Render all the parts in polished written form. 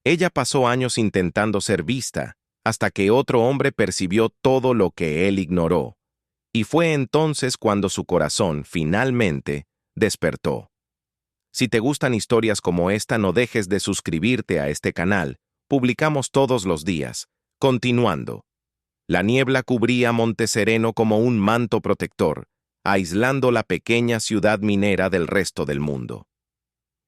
Ella pasó años intentando ser vista, hasta que otro hombre percibió todo lo que él ignoró. Y fue entonces cuando su corazón, finalmente, despertó. Si te gustan historias como esta, no dejes de suscribirte a este canal. Publicamos todos los días. Continuando. La niebla cubría Montesereno como un manto protector, aislando la pequeña ciudad minera del resto del mundo.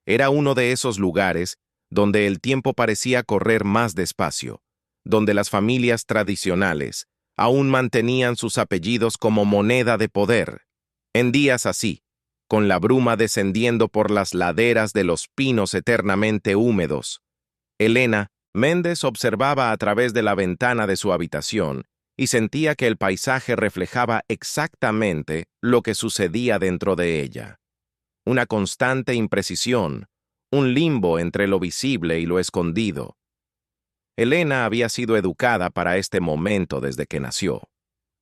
Era uno de esos lugares donde el tiempo parecía correr más despacio, donde las familias tradicionales aún mantenían sus apellidos como moneda de poder. En días así, con la bruma descendiendo por las laderas de los pinos eternamente húmedos, Elena Méndez observaba a través de la ventana de su habitación y sentía que el paisaje reflejaba exactamente lo que sucedía dentro de ella. Una constante imprecisión, un limbo entre lo visible y lo escondido. Elena había sido educada para este momento desde que nació.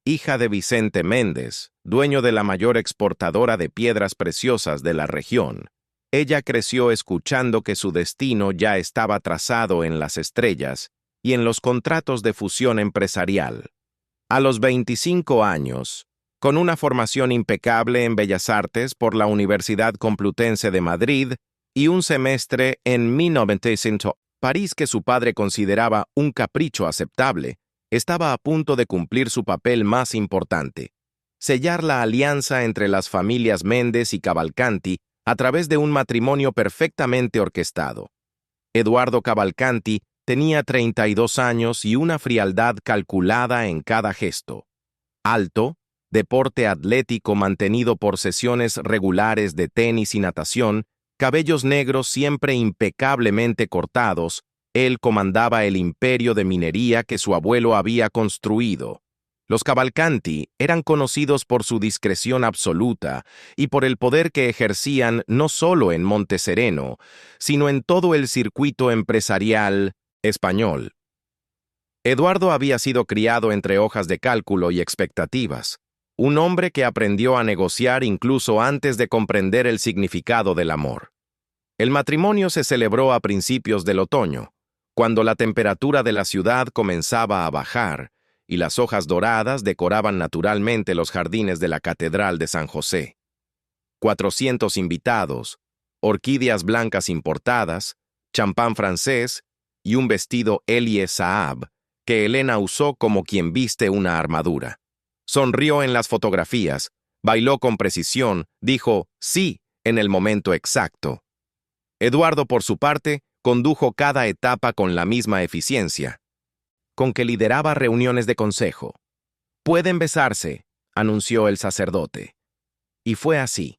Hija de Vicente Méndez, dueño de la mayor exportadora de piedras preciosas de la región, ella creció escuchando que su destino ya estaba trazado en las estrellas y en los contratos de fusión empresarial. A los 25 años, con una formación impecable en Bellas Artes por la Universidad Complutense de Madrid y un semestre en 1900, París que su padre consideraba un capricho aceptable, estaba a punto de cumplir su papel más importante: sellar la alianza entre las familias Méndez y Cavalcanti a través de un matrimonio perfectamente orquestado. Eduardo Cavalcanti tenía 32 años y una frialdad calculada en cada gesto. Alto, de porte atlético mantenido por sesiones regulares de tenis y natación, cabellos negros siempre impecablemente cortados, él comandaba el imperio de minería que su abuelo había construido. Los Cavalcanti eran conocidos por su discreción absoluta y por el poder que ejercían no solo en Montesereno, sino en todo el circuito empresarial español. Eduardo había sido criado entre hojas de cálculo y expectativas, un hombre que aprendió a negociar incluso antes de comprender el significado del amor. El matrimonio se celebró a principios del otoño, cuando la temperatura de la ciudad comenzaba a bajar y las hojas doradas decoraban naturalmente los jardines de la Catedral de San José. 400 invitados, orquídeas blancas importadas, champán francés y un vestido Elie Saab que Elena usó como quien viste una armadura. Sonrió en las fotografías, bailó con precisión, dijo sí en el momento exacto. Eduardo, por su parte, condujo cada etapa con la misma eficiencia, con que lideraba reuniones de consejo. «Pueden besarse», anunció el sacerdote. Y fue así.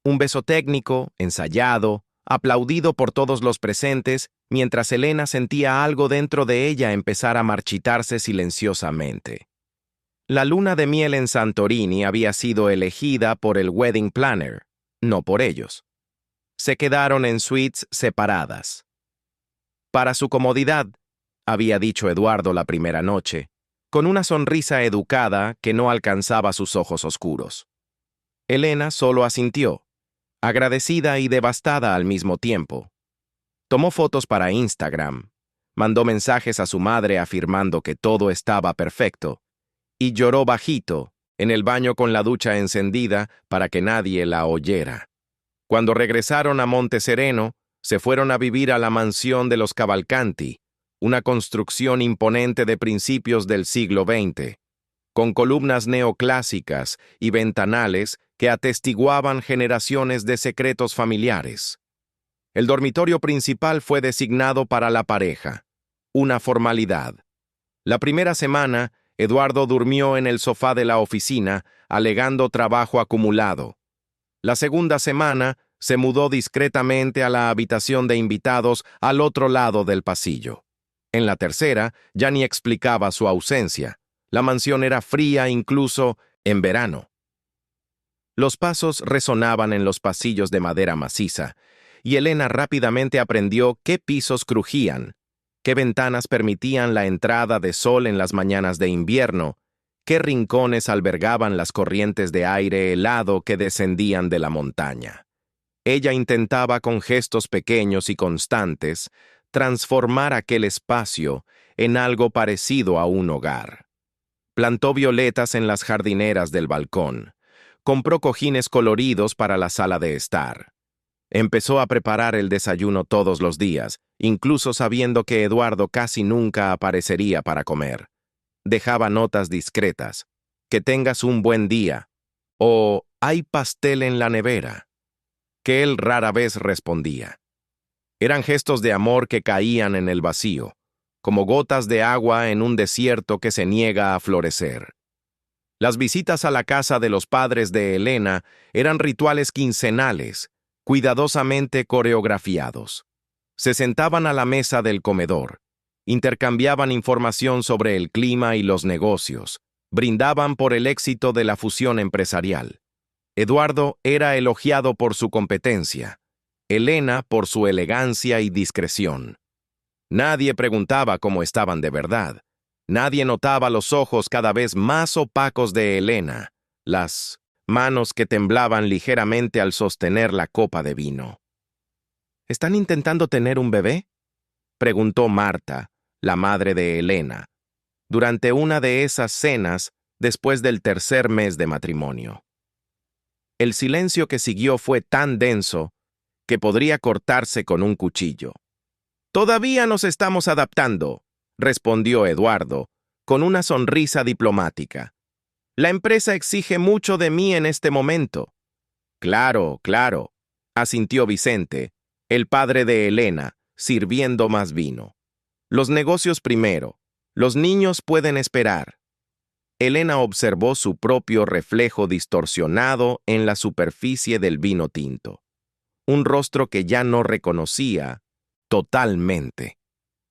Un beso técnico, ensayado, aplaudido por todos los presentes, mientras Elena sentía algo dentro de ella empezar a marchitarse silenciosamente. La luna de miel en Santorini había sido elegida por el wedding planner, no por ellos. Se quedaron en suites separadas. Para su comodidad, había dicho Eduardo la primera noche, con una sonrisa educada que no alcanzaba sus ojos oscuros. Elena solo asintió, agradecida y devastada al mismo tiempo. Tomó fotos para Instagram, mandó mensajes a su madre afirmando que todo estaba perfecto, y lloró bajito, en el baño con la ducha encendida para que nadie la oyera. Cuando regresaron a Montesereno, se fueron a vivir a la mansión de los Cavalcanti, una construcción imponente de principios del siglo XX, con columnas neoclásicas y ventanales que atestiguaban generaciones de secretos familiares. El dormitorio principal fue designado para la pareja, una formalidad. La primera semana, Eduardo durmió en el sofá de la oficina, alegando trabajo acumulado. La segunda semana, se mudó discretamente a la habitación de invitados al otro lado del pasillo. En la tercera, ya ni explicaba su ausencia. La mansión era fría incluso en verano. Los pasos resonaban en los pasillos de madera maciza, y Elena rápidamente aprendió qué pisos crujían, qué ventanas permitían la entrada de sol en las mañanas de invierno, qué rincones albergaban las corrientes de aire helado que descendían de la montaña. Ella intentaba con gestos pequeños y constantes transformar aquel espacio en algo parecido a un hogar. Plantó violetas en las jardineras del balcón. Compró cojines coloridos para la sala de estar. Empezó a preparar el desayuno todos los días, incluso sabiendo que Eduardo casi nunca aparecería para comer. Dejaba notas discretas. Que tengas un buen día. O hay pastel en la nevera. Que él rara vez respondía. Eran gestos de amor que caían en el vacío, como gotas de agua en un desierto que se niega a florecer. Las visitas a la casa de los padres de Elena eran rituales quincenales, cuidadosamente coreografiados. Se sentaban a la mesa del comedor, intercambiaban información sobre el clima y los negocios, brindaban por el éxito de la fusión empresarial. Eduardo era elogiado por su competencia, Elena por su elegancia y discreción. Nadie preguntaba cómo estaban de verdad. Nadie notaba los ojos cada vez más opacos de Elena, las manos que temblaban ligeramente al sostener la copa de vino. ¿Están intentando tener un bebé?, preguntó Marta, la madre de Elena, durante una de esas cenas después del tercer mes de matrimonio. El silencio que siguió fue tan denso que podría cortarse con un cuchillo. «Todavía nos estamos adaptando», respondió Eduardo, con una sonrisa diplomática. «La empresa exige mucho de mí en este momento». «Claro, claro», asintió Vicente, el padre de Elena, sirviendo más vino. «Los negocios primero. Los niños pueden esperar». Elena observó su propio reflejo distorsionado en la superficie del vino tinto. Un rostro que ya no reconocía totalmente.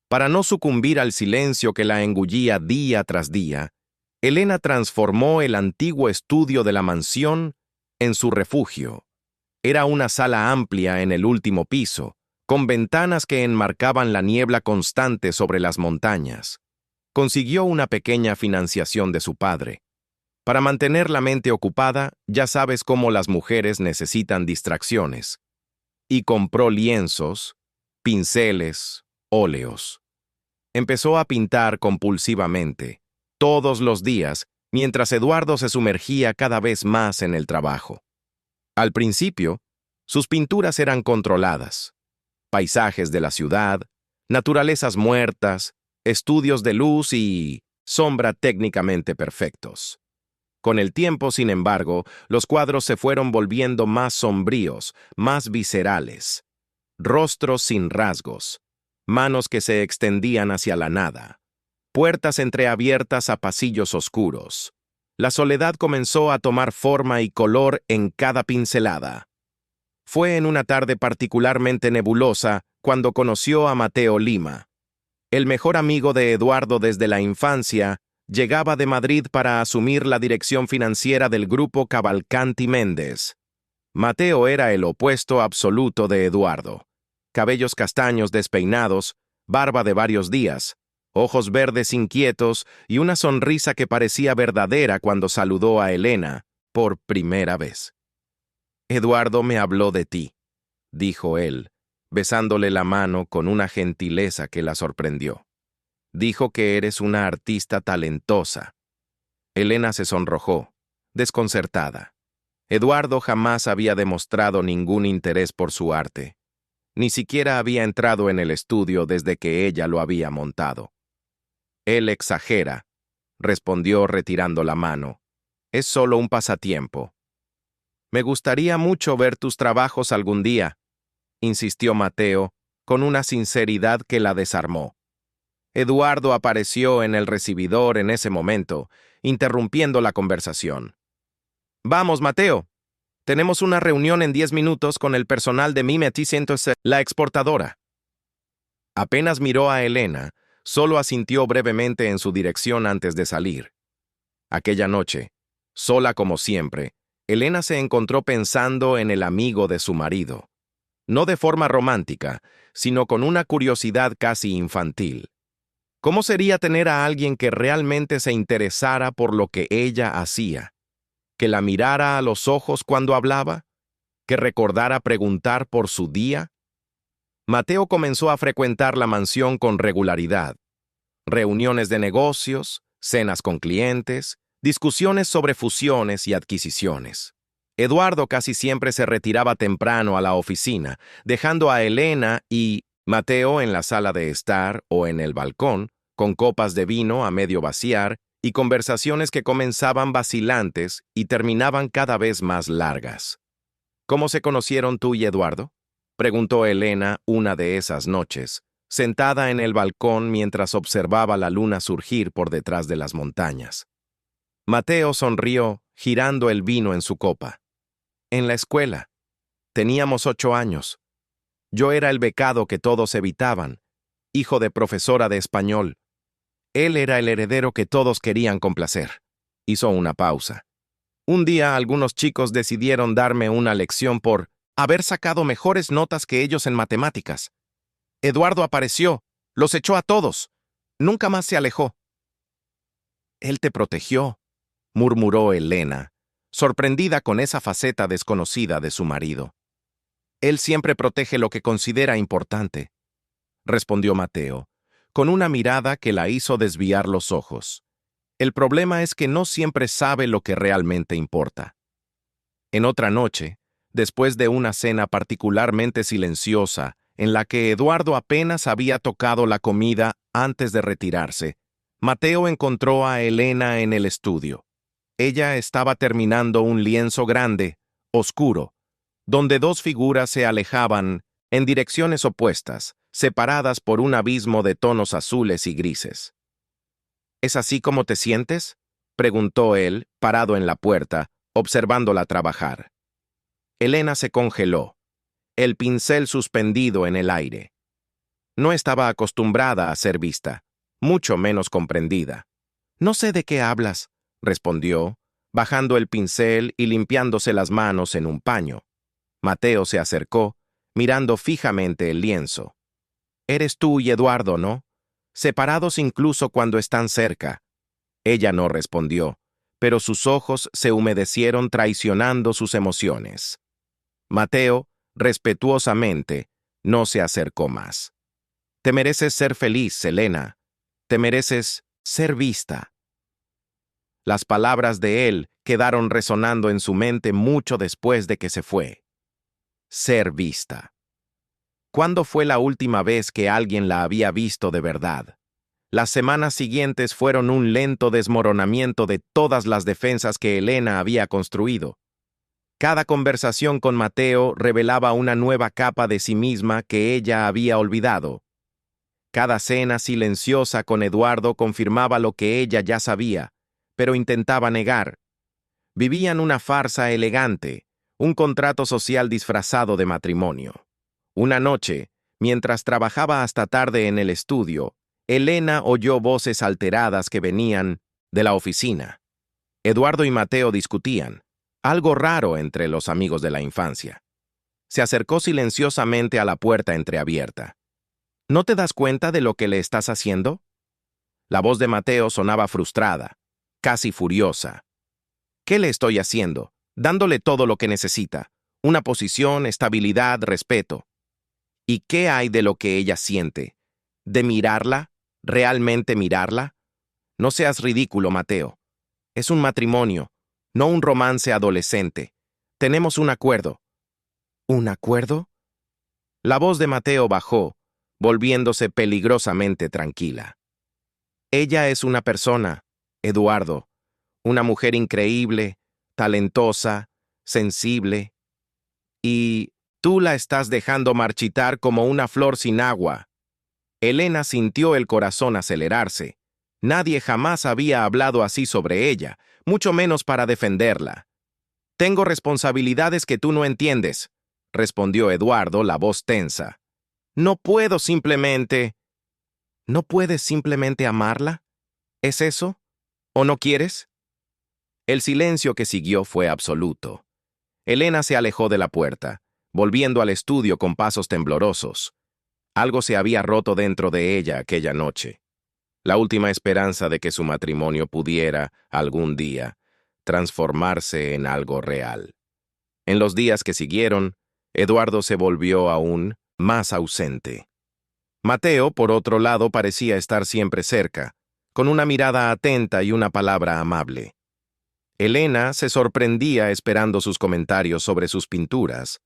Para no sucumbir al silencio que la engullía día tras día, Elena transformó el antiguo estudio de la mansión en su refugio. Era una sala amplia en el último piso, con ventanas que enmarcaban la niebla constante sobre las montañas. Consiguió una pequeña financiación de su padre. Para mantener la mente ocupada, ya sabes cómo las mujeres necesitan distracciones. Y compró lienzos, pinceles, óleos. Empezó a pintar compulsivamente, todos los días, mientras Eduardo se sumergía cada vez más en el trabajo. Al principio, sus pinturas eran controladas. Paisajes de la ciudad, naturalezas muertas, estudios de luz y sombra técnicamente perfectos. Con el tiempo, sin embargo, los cuadros se fueron volviendo más sombríos, más viscerales. Rostros sin rasgos, manos que se extendían hacia la nada, puertas entreabiertas a pasillos oscuros. La soledad comenzó a tomar forma y color en cada pincelada. Fue en una tarde particularmente nebulosa cuando conoció a Mateo Lima. El mejor amigo de Eduardo desde la infancia llegaba de Madrid para asumir la dirección financiera del grupo Cavalcanti Méndez. Mateo era el opuesto absoluto de Eduardo. Cabellos castaños despeinados, barba de varios días, ojos verdes inquietos y una sonrisa que parecía verdadera cuando saludó a Elena por primera vez. «Eduardo me habló de ti», dijo él, besándole la mano con una gentileza que la sorprendió. «Dijo que eres una artista talentosa». Elena se sonrojó, desconcertada. Eduardo jamás había demostrado ningún interés por su arte. Ni siquiera había entrado en el estudio desde que ella lo había montado. «Él exagera», respondió retirando la mano. «Es solo un pasatiempo». «Me gustaría mucho ver tus trabajos algún día», insistió Mateo, con una sinceridad que la desarmó. Eduardo apareció en el recibidor en ese momento, interrumpiendo la conversación. «Vamos, Mateo. Tenemos una reunión en 10 minutos con el personal de Mimeti 100, la exportadora». Apenas miró a Elena, solo asintió brevemente en su dirección antes de salir. Aquella noche, sola como siempre, Elena se encontró pensando en el amigo de su marido. No de forma romántica, sino con una curiosidad casi infantil. ¿Cómo sería tener a alguien que realmente se interesara por lo que ella hacía? ¿Que la mirara a los ojos cuando hablaba? ¿Que recordara preguntar por su día? Mateo comenzó a frecuentar la mansión con regularidad. Reuniones de negocios, cenas con clientes, discusiones sobre fusiones y adquisiciones. Eduardo casi siempre se retiraba temprano a la oficina, dejando a Elena y Mateo en la sala de estar o en el balcón, con copas de vino a medio vaciar y conversaciones que comenzaban vacilantes y terminaban cada vez más largas. ¿Cómo se conocieron tú y Eduardo?, preguntó Elena una de esas noches, sentada en el balcón mientras observaba la luna surgir por detrás de las montañas. Mateo sonrió, girando el vino en su copa. En la escuela. Teníamos 8 años. Yo era el becado que todos evitaban, hijo de profesora de español. Él era el heredero que todos querían complacer. Hizo una pausa. Un día algunos chicos decidieron darme una lección por haber sacado mejores notas que ellos en matemáticas. Eduardo apareció, los echó a todos. Nunca más se alejó. Él te protegió, murmuró Elena, sorprendida con esa faceta desconocida de su marido. Él siempre protege lo que considera importante, respondió Mateo, con una mirada que la hizo desviar los ojos. El problema es que no siempre sabe lo que realmente importa. En otra noche, después de una cena particularmente silenciosa, en la que Eduardo apenas había tocado la comida antes de retirarse, Mateo encontró a Elena en el estudio. Ella estaba terminando un lienzo grande, oscuro, donde 2 figuras se alejaban en direcciones opuestas, separadas por un abismo de tonos azules y grises. ¿Es así como te sientes?, preguntó él, parado en la puerta, observándola trabajar. Elena se congeló, el pincel suspendido en el aire. No estaba acostumbrada a ser vista, mucho menos comprendida. No sé de qué hablas, respondió, bajando el pincel y limpiándose las manos en un paño. Mateo se acercó, mirando fijamente el lienzo. Eres tú y Eduardo, ¿no? Separados incluso cuando están cerca. Ella no respondió, pero sus ojos se humedecieron traicionando sus emociones. Mateo, respetuosamente, no se acercó más. Te mereces ser feliz, Elena. Te mereces ser vista. Las palabras de él quedaron resonando en su mente mucho después de que se fue. Ser vista. ¿Cuándo fue la última vez que alguien la había visto de verdad? Las semanas siguientes fueron un lento desmoronamiento de todas las defensas que Elena había construido. Cada conversación con Mateo revelaba una nueva capa de sí misma que ella había olvidado. Cada cena silenciosa con Eduardo confirmaba lo que ella ya sabía, pero intentaba negar. Vivían una farsa elegante, un contrato social disfrazado de matrimonio. Una noche, mientras trabajaba hasta tarde en el estudio, Elena oyó voces alteradas que venían de la oficina. Eduardo y Mateo discutían, algo raro entre los amigos de la infancia. Se acercó silenciosamente a la puerta entreabierta. ¿No te das cuenta de lo que le estás haciendo? La voz de Mateo sonaba frustrada, casi furiosa. ¿Qué le estoy haciendo? Dándole todo lo que necesita. Una posición, estabilidad, respeto. ¿Y qué hay de lo que ella siente? ¿De mirarla? ¿Realmente mirarla? No seas ridículo, Mateo. Es un matrimonio, no un romance adolescente. Tenemos un acuerdo. ¿Un acuerdo? La voz de Mateo bajó, volviéndose peligrosamente tranquila. Ella es una persona, Eduardo, una mujer increíble, talentosa, sensible, y tú la estás dejando marchitar como una flor sin agua. Elena sintió el corazón acelerarse. Nadie jamás había hablado así sobre ella, mucho menos para defenderla. Tengo responsabilidades que tú no entiendes, respondió Eduardo, la voz tensa. No puedo simplemente... ¿No puedes simplemente amarla? ¿Es eso? ¿O no quieres? El silencio que siguió fue absoluto. Elena se alejó de la puerta, volviendo al estudio con pasos temblorosos. Algo se había roto dentro de ella aquella noche. La última esperanza de que su matrimonio pudiera, algún día, transformarse en algo real. En los días que siguieron, Eduardo se volvió aún más ausente. Mateo, por otro lado, parecía estar siempre cerca, con una mirada atenta y una palabra amable. Elena se sorprendía esperando sus comentarios sobre sus pinturas,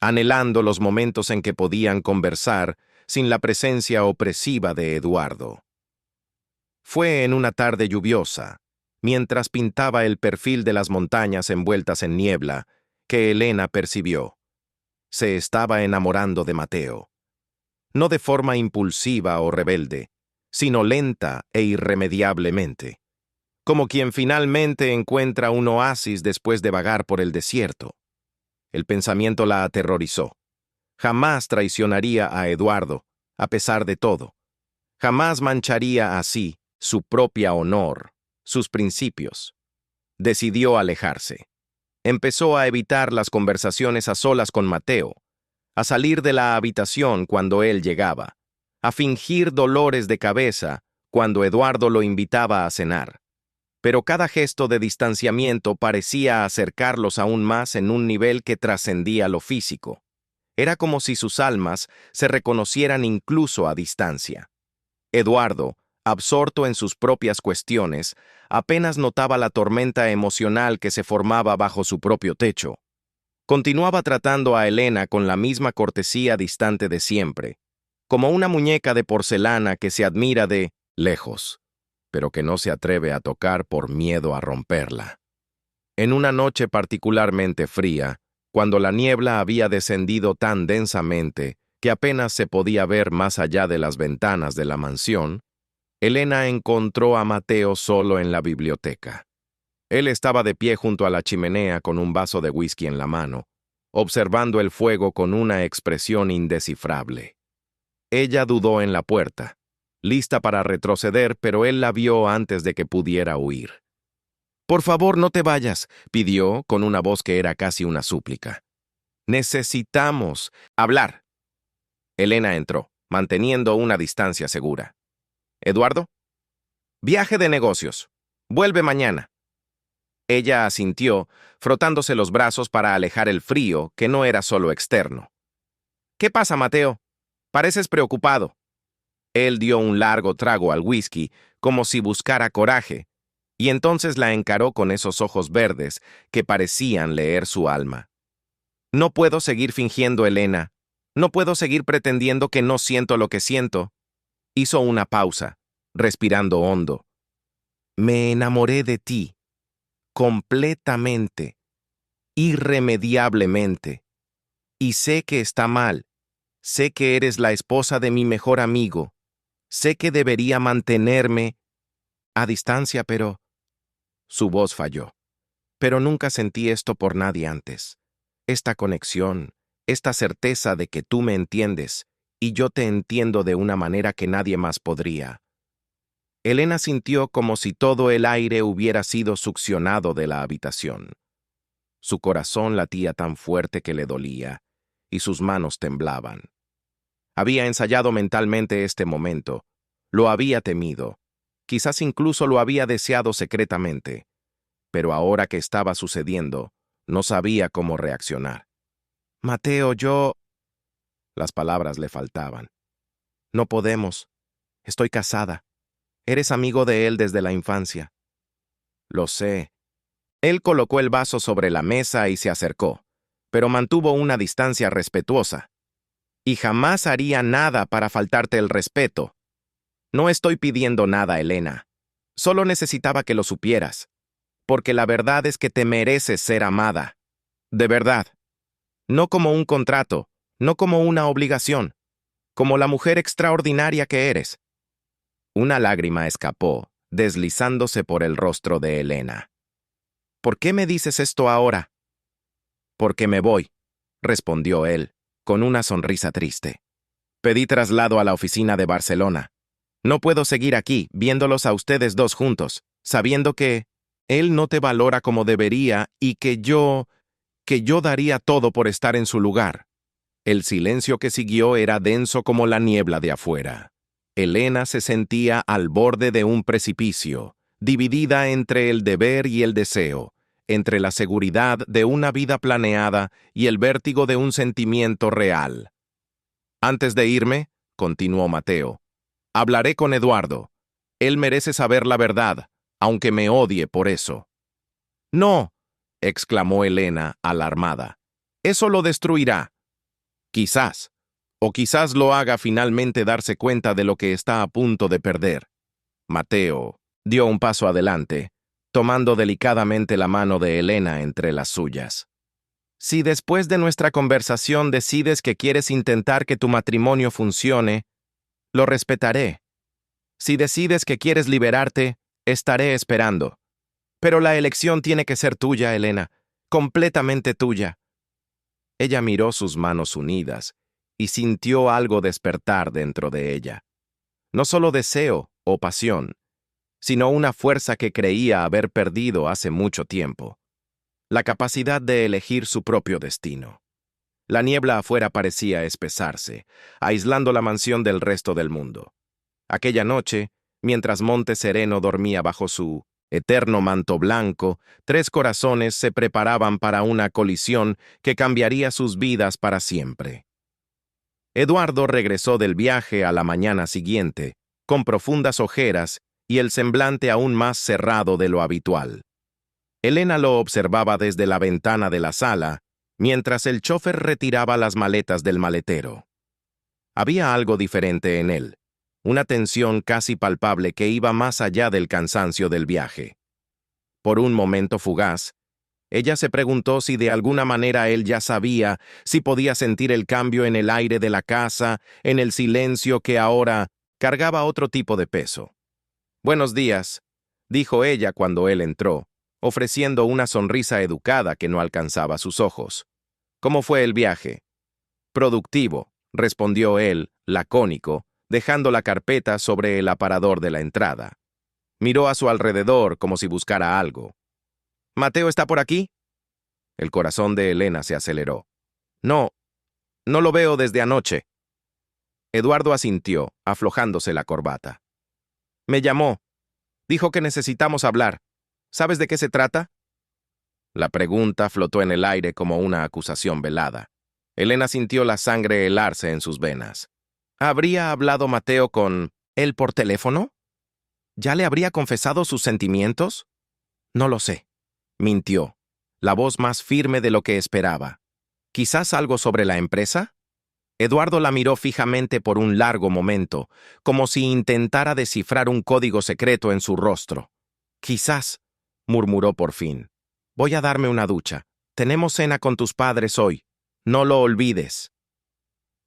anhelando los momentos en que podían conversar sin la presencia opresiva de Eduardo. Fue en una tarde lluviosa, mientras pintaba el perfil de las montañas envueltas en niebla, que Elena percibió. Se estaba enamorando de Mateo. No de forma impulsiva o rebelde, sino lenta e irremediablemente, como quien finalmente encuentra un oasis después de vagar por el desierto. El pensamiento la aterrorizó. Jamás traicionaría a Eduardo, a pesar de todo. Jamás mancharía así su propio honor, sus principios. Decidió alejarse. Empezó a evitar las conversaciones a solas con Mateo, a salir de la habitación cuando él llegaba, a fingir dolores de cabeza cuando Eduardo lo invitaba a cenar. Pero cada gesto de distanciamiento parecía acercarlos aún más en un nivel que trascendía lo físico. Era como si sus almas se reconocieran incluso a distancia. Eduardo, absorto en sus propias cuestiones, apenas notaba la tormenta emocional que se formaba bajo su propio techo. Continuaba tratando a Elena con la misma cortesía distante de siempre, como una muñeca de porcelana que se admira de lejos, pero que no se atreve a tocar por miedo a romperla. En una noche particularmente fría, cuando la niebla había descendido tan densamente que apenas se podía ver más allá de las ventanas de la mansión, Elena encontró a Mateo solo en la biblioteca. Él estaba de pie junto a la chimenea con un vaso de whisky en la mano, observando el fuego con una expresión indescifrable. Ella dudó en la puerta, lista para retroceder, pero él la vio antes de que pudiera huir. «Por favor, no te vayas», pidió con una voz que era casi una súplica. «Necesitamos hablar». Elena entró, manteniendo una distancia segura. «¿Eduardo?» «Viaje de negocios. Vuelve mañana». Ella asintió, frotándose los brazos para alejar el frío, que no era solo externo. «¿Qué pasa, Mateo? Pareces preocupado». Él dio un largo trago al whisky, como si buscara coraje, y entonces la encaró con esos ojos verdes que parecían leer su alma. «No puedo seguir fingiendo, Elena. No puedo seguir pretendiendo que no siento lo que siento». Hizo una pausa, respirando hondo. «Me enamoré de ti. Completamente. Irremediablemente. Y sé que está mal. Sé que eres la esposa de mi mejor amigo. Sé que debería mantenerme a distancia, pero...» Su voz falló. «Pero nunca sentí esto por nadie antes. Esta conexión, esta certeza de que tú me entiendes, y yo te entiendo de una manera que nadie más podría». Elena sintió como si todo el aire hubiera sido succionado de la habitación. Su corazón latía tan fuerte que le dolía, y sus manos temblaban. Había ensayado mentalmente este momento, lo había temido, quizás incluso lo había deseado secretamente, pero ahora que estaba sucediendo, no sabía cómo reaccionar. «Mateo, yo...» Las palabras le faltaban. «No podemos. Estoy casada. Eres amigo de él desde la infancia». «Lo sé». Él colocó el vaso sobre la mesa y se acercó, pero mantuvo una distancia respetuosa. «Y jamás haría nada para faltarte el respeto. No estoy pidiendo nada, Elena. Solo necesitaba que lo supieras, porque la verdad es que te mereces ser amada. De verdad. No como un contrato, no como una obligación, como la mujer extraordinaria que eres». Una lágrima escapó, deslizándose por el rostro de Elena. «¿Por qué me dices esto ahora?» «Porque me voy», respondió él, con una sonrisa triste. «Pedí traslado a la oficina de Barcelona. No puedo seguir aquí, viéndolos a ustedes dos juntos, sabiendo que él no te valora como debería y que yo daría todo por estar en su lugar». El silencio que siguió era denso como la niebla de afuera. Elena se sentía al borde de un precipicio, dividida entre el deber y el deseo, entre la seguridad de una vida planeada y el vértigo de un sentimiento real. Antes de irme, continuó Mateo, hablaré con Eduardo. Él merece saber la verdad, aunque me odie por eso. No, exclamó Elena, alarmada. Eso lo destruirá. Quizás, o quizás lo haga finalmente darse cuenta de lo que está a punto de perder. Mateo dio un paso adelante, tomando delicadamente la mano de Elena entre las suyas. Si después de nuestra conversación decides que quieres intentar que tu matrimonio funcione, lo respetaré. Si decides que quieres liberarte, estaré esperando. Pero la elección tiene que ser tuya, Elena, completamente tuya. Ella miró sus manos unidas y sintió algo despertar dentro de ella. No solo deseo o pasión, sino una fuerza que creía haber perdido hace mucho tiempo. La capacidad de elegir su propio destino. La niebla afuera parecía espesarse, aislando la mansión del resto del mundo. Aquella noche, mientras Monte Sereno dormía bajo su eterno manto blanco, tres corazones se preparaban para una colisión que cambiaría sus vidas para siempre. Eduardo regresó del viaje a la mañana siguiente, con profundas ojeras y el semblante aún más cerrado de lo habitual. Elena lo observaba desde la ventana de la sala, mientras el chófer retiraba las maletas del maletero. Había algo diferente en él, una tensión casi palpable que iba más allá del cansancio del viaje. Por un momento fugaz, ella se preguntó si de alguna manera él ya sabía, si podía sentir el cambio en el aire de la casa, en el silencio que ahora cargaba otro tipo de peso. «Buenos días», dijo ella cuando él entró, ofreciendo una sonrisa educada que no alcanzaba sus ojos. «¿Cómo fue el viaje?» «Productivo», respondió él, lacónico, dejando la carpeta sobre el aparador de la entrada. Miró a su alrededor como si buscara algo. «¿Mateo está por aquí?» El corazón de Elena se aceleró. «No, no lo veo desde anoche». Eduardo asintió, aflojándose la corbata. «Me llamó. Dijo que necesitamos hablar. ¿Sabes de qué se trata?» La pregunta flotó en el aire como una acusación velada. Elena sintió la sangre helarse en sus venas. ¿Habría hablado Mateo con él por teléfono? ¿Ya le habría confesado sus sentimientos? No lo sé. Mintió, la voz más firme de lo que esperaba. ¿Quizás algo sobre la empresa? Eduardo la miró fijamente por un largo momento, como si intentara descifrar un código secreto en su rostro. Quizás, murmuró por fin. Voy a darme una ducha. Tenemos cena con tus padres hoy. No lo olvides.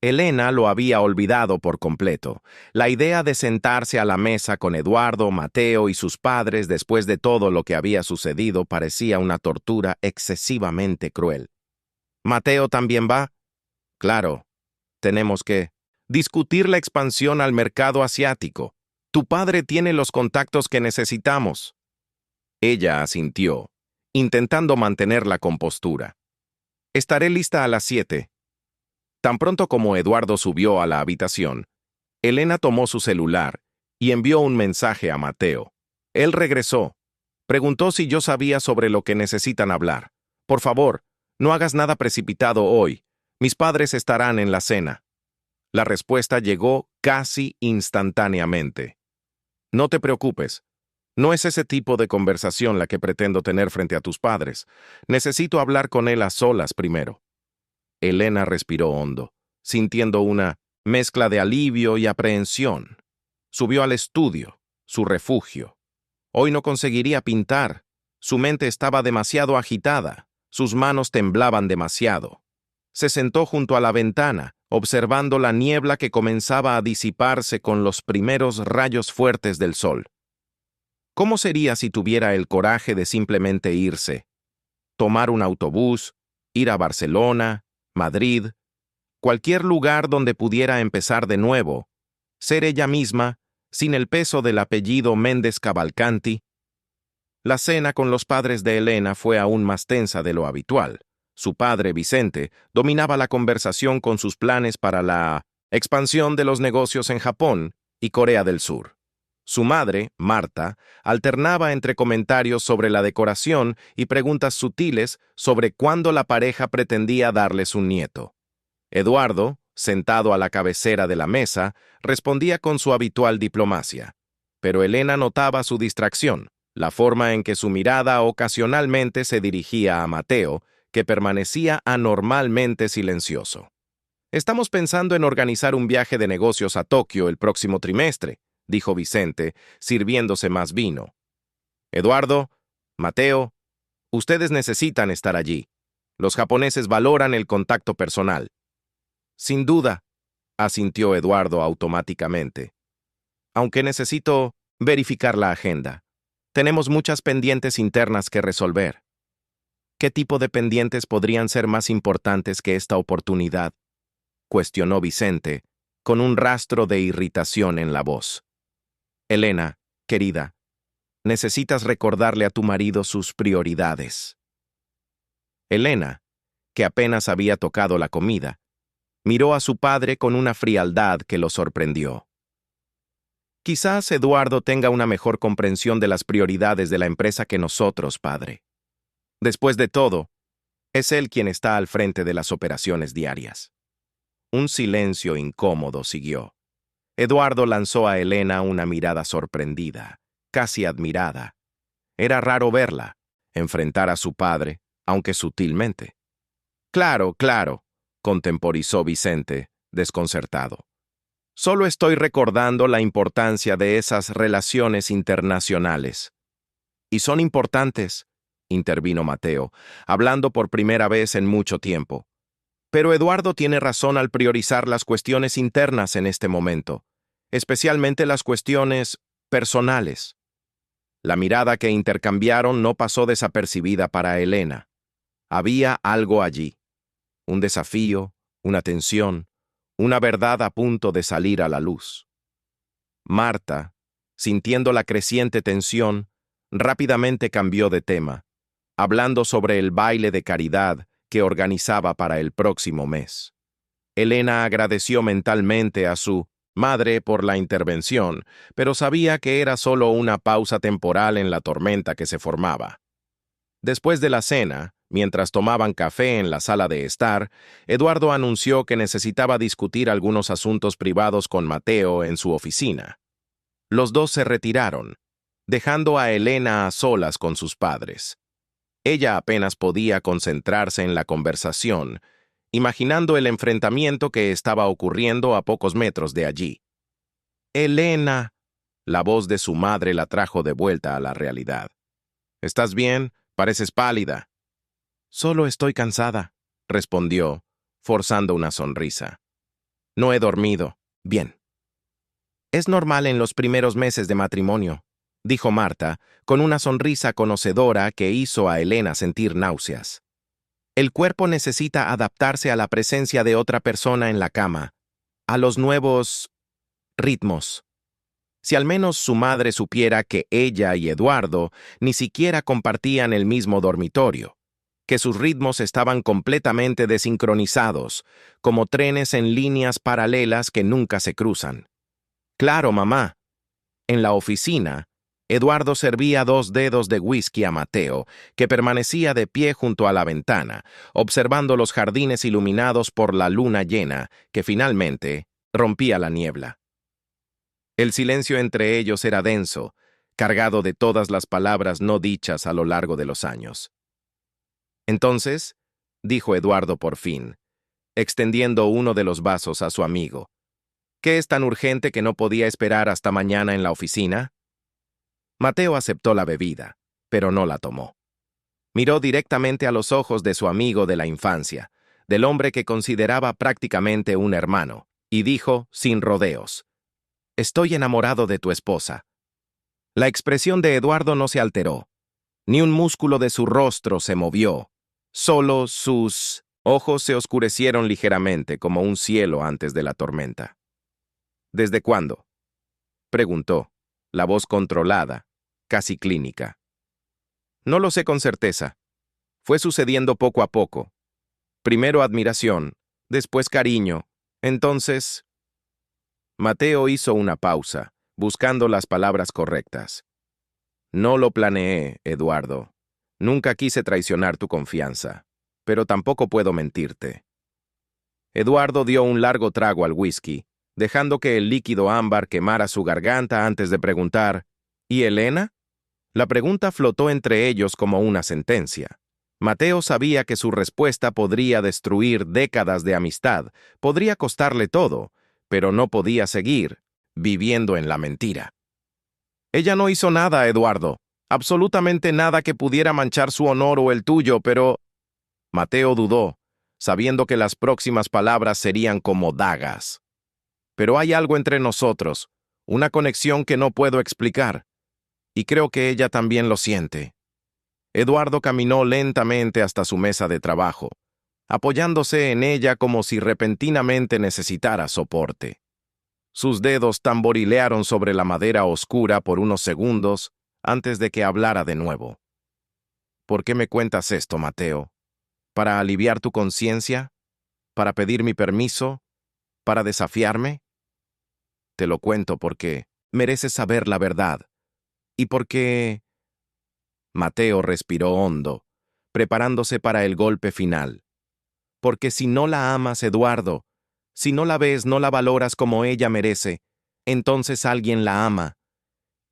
Elena lo había olvidado por completo. La idea de sentarse a la mesa con Eduardo, Mateo y sus padres después de todo lo que había sucedido parecía una tortura excesivamente cruel. ¿Mateo también va? Claro. Tenemos que discutir la expansión al mercado asiático. Tu padre tiene los contactos que necesitamos. Ella asintió, intentando mantener la compostura. Estaré lista a las 7. Tan pronto como Eduardo subió a la habitación, Elena tomó su celular y envió un mensaje a Mateo. Él regresó. Preguntó si yo sabía sobre lo que necesitan hablar. Por favor, no hagas nada precipitado hoy. Mis padres estarán en la cena. La respuesta llegó casi instantáneamente. No te preocupes. No es ese tipo de conversación la que pretendo tener frente a tus padres. Necesito hablar con él a solas primero. Elena respiró hondo, sintiendo una mezcla de alivio y aprehensión. Subió al estudio, su refugio. Hoy no conseguiría pintar. Su mente estaba demasiado agitada. Sus manos temblaban demasiado. Se sentó junto a la ventana, observando la niebla que comenzaba a disiparse con los primeros rayos fuertes del sol. ¿Cómo sería si tuviera el coraje de simplemente irse? Tomar un autobús, ir a Barcelona, Madrid, cualquier lugar donde pudiera empezar de nuevo, ser ella misma, sin el peso del apellido Méndez Cavalcanti. La cena con los padres de Elena fue aún más tensa de lo habitual. Su padre, Vicente, dominaba la conversación con sus planes para la expansión de los negocios en Japón y Corea del Sur. Su madre, Marta, alternaba entre comentarios sobre la decoración y preguntas sutiles sobre cuándo la pareja pretendía darles un nieto. Eduardo, sentado a la cabecera de la mesa, respondía con su habitual diplomacia. Pero Elena notaba su distracción, la forma en que su mirada ocasionalmente se dirigía a Mateo, que permanecía anormalmente silencioso. «Estamos pensando en organizar un viaje de negocios a Tokio el próximo trimestre», dijo Vicente, sirviéndose más vino. «Eduardo, Mateo, ustedes necesitan estar allí. Los japoneses valoran el contacto personal». «Sin duda», asintió Eduardo automáticamente. «Aunque necesito verificar la agenda. Tenemos muchas pendientes internas que resolver». «¿Qué tipo de pendientes podrían ser más importantes que esta oportunidad?», cuestionó Vicente, con un rastro de irritación en la voz. «Elena, querida, necesitas recordarle a tu marido sus prioridades». Elena, que apenas había tocado la comida, miró a su padre con una frialdad que lo sorprendió. «Quizás Eduardo tenga una mejor comprensión de las prioridades de la empresa que nosotros, padre. Después de todo, es él quien está al frente de las operaciones diarias». Un silencio incómodo siguió. Eduardo lanzó a Elena una mirada sorprendida, casi admirada. Era raro verla, enfrentar a su padre, aunque sutilmente. «Claro, claro», contemporizó Vicente, desconcertado. «Solo estoy recordando la importancia de esas relaciones internacionales». «Y son importantes», intervino Mateo, hablando por primera vez en mucho tiempo. «Pero Eduardo tiene razón al priorizar las cuestiones internas en este momento, especialmente las cuestiones personales». La mirada que intercambiaron no pasó desapercibida para Elena. Había algo allí. Un desafío, una tensión, una verdad a punto de salir a la luz. Marta, sintiendo la creciente tensión, rápidamente cambió de tema, hablando sobre el baile de caridad que organizaba para el próximo mes. Elena agradeció mentalmente a su madre por la intervención, pero sabía que era solo una pausa temporal en la tormenta que se formaba. Después de la cena, mientras tomaban café en la sala de estar, Eduardo anunció que necesitaba discutir algunos asuntos privados con Mateo en su oficina. Los dos se retiraron, dejando a Elena a solas con sus padres. Ella apenas podía concentrarse en la conversación, imaginando el enfrentamiento que estaba ocurriendo a pocos metros de allí. «Elena», la voz de su madre la trajo de vuelta a la realidad. «¿Estás bien? Pareces pálida». «Solo estoy cansada», respondió, forzando una sonrisa. «No he dormido. Bien». «Es normal en los primeros meses de matrimonio», dijo Marta, con una sonrisa conocedora que hizo a Elena sentir náuseas. «El cuerpo necesita adaptarse a la presencia de otra persona en la cama, a los nuevos ritmos». Si al menos su madre supiera que ella y Eduardo ni siquiera compartían el mismo dormitorio, que sus ritmos estaban completamente desincronizados, como trenes en líneas paralelas que nunca se cruzan. «Claro, mamá». En la oficina, Eduardo servía 2 dedos de whisky a Mateo, que permanecía de pie junto a la ventana, observando los jardines iluminados por la luna llena, que finalmente rompía la niebla. El silencio entre ellos era denso, cargado de todas las palabras no dichas a lo largo de los años. «Entonces», dijo Eduardo por fin, extendiendo uno de los vasos a su amigo, «¿qué es tan urgente que no podía esperar hasta mañana en la oficina?» Mateo aceptó la bebida, pero no la tomó. Miró directamente a los ojos de su amigo de la infancia, del hombre que consideraba prácticamente un hermano, y dijo, sin rodeos, «Estoy enamorado de tu esposa». La expresión de Eduardo no se alteró. Ni un músculo de su rostro se movió. Solo sus ojos se oscurecieron ligeramente como un cielo antes de la tormenta. «¿Desde cuándo?», preguntó, la voz controlada, casi clínica. «No lo sé con certeza. Fue sucediendo poco a poco. Primero admiración, después cariño, entonces...» Mateo hizo una pausa, buscando las palabras correctas. «No lo planeé, Eduardo. Nunca quise traicionar tu confianza, pero tampoco puedo mentirte». Eduardo dio un largo trago al whisky, dejando que el líquido ámbar quemara su garganta antes de preguntar, ¿y Elena? La pregunta flotó entre ellos como una sentencia. Mateo sabía que su respuesta podría destruir décadas de amistad, podría costarle todo, pero no podía seguir viviendo en la mentira. Ella no hizo nada, Eduardo, absolutamente nada que pudiera manchar su honor o el tuyo, pero... Mateo dudó, sabiendo que las próximas palabras serían como dagas. Pero hay algo entre nosotros, una conexión que no puedo explicar, y creo que ella también lo siente. Eduardo caminó lentamente hasta su mesa de trabajo, apoyándose en ella como si repentinamente necesitara soporte. Sus dedos tamborilearon sobre la madera oscura por unos segundos antes de que hablara de nuevo. ¿Por qué me cuentas esto, Mateo? ¿Para aliviar tu conciencia? ¿Para pedir mi permiso? ¿Para desafiarme? Te lo cuento porque mereces saber la verdad. Y porque... Mateo respiró hondo, preparándose para el golpe final. Porque si no la amas, Eduardo, si no la ves, no la valoras como ella merece, entonces alguien la ama,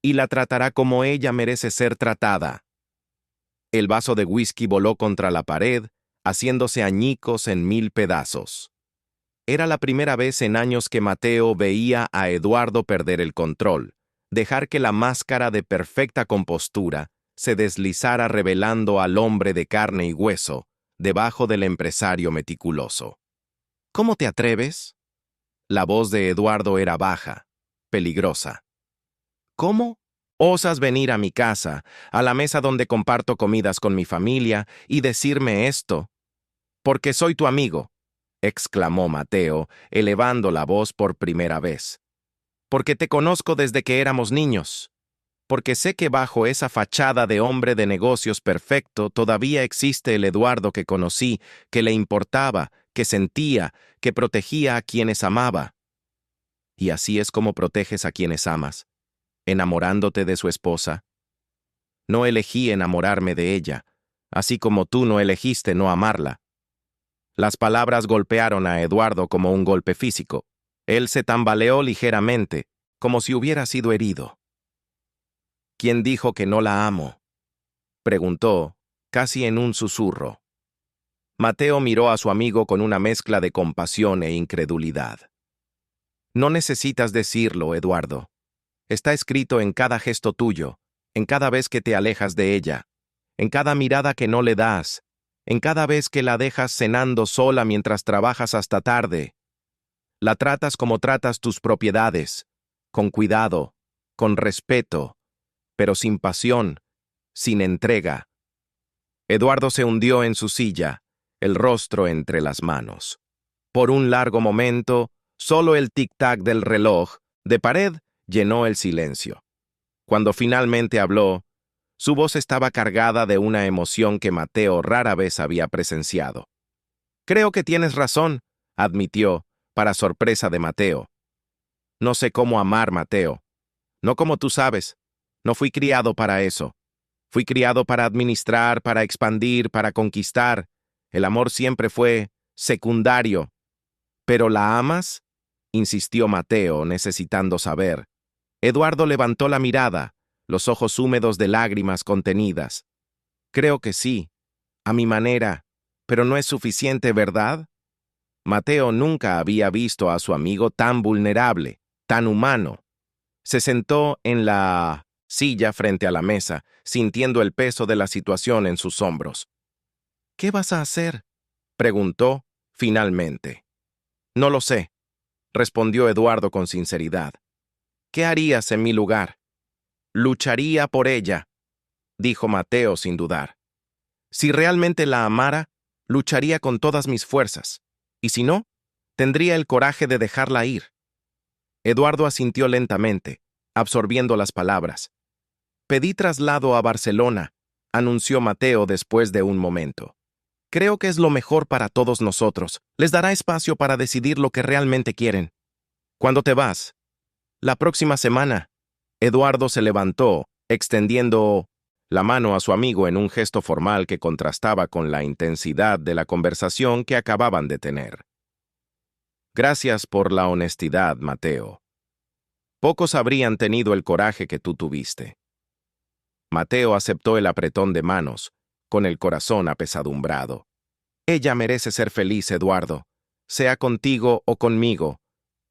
y la tratará como ella merece ser tratada. El vaso de whisky voló contra la pared, haciéndose añicos en 1000 pedazos. Era la primera vez en años que Mateo veía a Eduardo perder el control, dejar que la máscara de perfecta compostura se deslizara revelando al hombre de carne y hueso, debajo del empresario meticuloso. ¿Cómo te atreves? La voz de Eduardo era baja, peligrosa. ¿Cómo osas venir a mi casa, a la mesa donde comparto comidas con mi familia, y decirme esto? Porque soy tu amigo, exclamó Mateo, elevando la voz por primera vez. Porque te conozco desde que éramos niños. Porque sé que bajo esa fachada de hombre de negocios perfecto todavía existe el Eduardo que conocí, que le importaba, que sentía, que protegía a quienes amaba. Y así es como proteges a quienes amas, enamorándote de su esposa. No elegí enamorarme de ella, así como tú no elegiste no amarla. Las palabras golpearon a Eduardo como un golpe físico. Él se tambaleó ligeramente, como si hubiera sido herido. ¿Quién dijo que no la amo?, preguntó, casi en un susurro. Mateo miró a su amigo con una mezcla de compasión e incredulidad. No necesitas decirlo, Eduardo. Está escrito en cada gesto tuyo, en cada vez que te alejas de ella, en cada mirada que no le das, en cada vez que la dejas cenando sola mientras trabajas hasta tarde. La tratas como tratas tus propiedades, con cuidado, con respeto, pero sin pasión, sin entrega. Eduardo se hundió en su silla, el rostro entre las manos. Por un largo momento, solo el tic-tac del reloj de pared llenó el silencio. Cuando finalmente habló, su voz estaba cargada de una emoción que Mateo rara vez había presenciado. Creo que tienes razón, admitió, para sorpresa de Mateo. No sé cómo amar, Mateo. No como tú sabes. No fui criado para eso. Fui criado para administrar, para expandir, para conquistar. El amor siempre fue secundario. ¿Pero la amas?, insistió Mateo, necesitando saber. Eduardo levantó la mirada, los ojos húmedos de lágrimas contenidas. Creo que sí, a mi manera, pero no es suficiente, ¿verdad? Mateo nunca había visto a su amigo tan vulnerable, tan humano. Se sentó en la silla frente a la mesa, sintiendo el peso de la situación en sus hombros. ¿Qué vas a hacer?, preguntó, finalmente. No lo sé, respondió Eduardo con sinceridad. ¿Qué harías en mi lugar? Lucharía por ella, dijo Mateo sin dudar. Si realmente la amara, lucharía con todas mis fuerzas, y si no, tendría el coraje de dejarla ir. Eduardo asintió lentamente, absorbiendo las palabras. Pedí traslado a Barcelona, anunció Mateo después de un momento. Creo que es lo mejor para todos nosotros. Les dará espacio para decidir lo que realmente quieren. ¿Cuándo te vas? La próxima semana. Eduardo se levantó, extendiendo la mano a su amigo en un gesto formal que contrastaba con la intensidad de la conversación que acababan de tener. Gracias por la honestidad, Mateo. Pocos habrían tenido el coraje que tú tuviste. Mateo aceptó el apretón de manos, con el corazón apesadumbrado. Ella merece ser feliz, Eduardo, sea contigo o conmigo,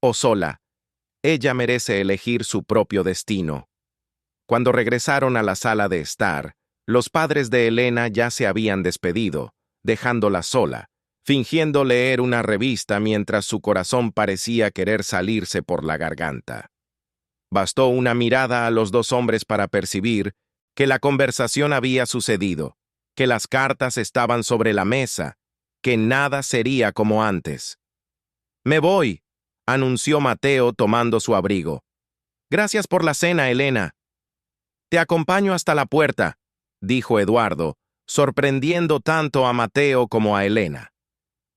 o sola. Ella merece elegir su propio destino. Cuando regresaron a la sala de estar, los padres de Elena ya se habían despedido, dejándola sola, fingiendo leer una revista mientras su corazón parecía querer salirse por la garganta. Bastó una mirada a los dos hombres para percibir que la conversación había sucedido, que las cartas estaban sobre la mesa, que nada sería como antes. «Me voy», anunció Mateo tomando su abrigo. «Gracias por la cena, Elena». «Te acompaño hasta la puerta», dijo Eduardo, sorprendiendo tanto a Mateo como a Elena.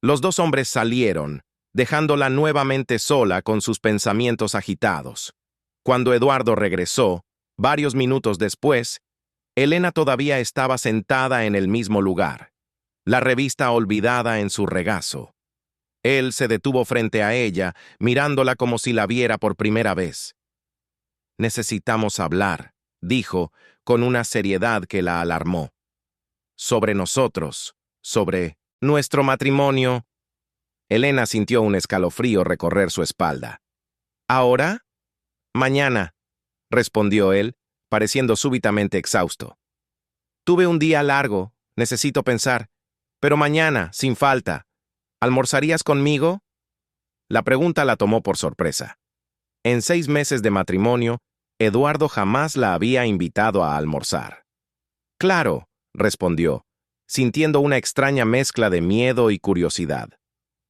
Los dos hombres salieron, dejándola nuevamente sola con sus pensamientos agitados. Cuando Eduardo regresó, varios minutos después, Elena todavía estaba sentada en el mismo lugar, la revista olvidada en su regazo. Él se detuvo frente a ella, mirándola como si la viera por primera vez. «Necesitamos hablar», dijo, con una seriedad que la alarmó. «Sobre nosotros, sobre nuestro matrimonio». Elena sintió un escalofrío recorrer su espalda. «¿Ahora?» «Mañana», respondió él, pareciendo súbitamente exhausto. «Tuve un día largo, necesito pensar, pero mañana, sin falta. ¿Almorzarías conmigo?» La pregunta la tomó por sorpresa. En 6 meses de matrimonio, Eduardo jamás la había invitado a almorzar. «Claro», respondió, sintiendo una extraña mezcla de miedo y curiosidad.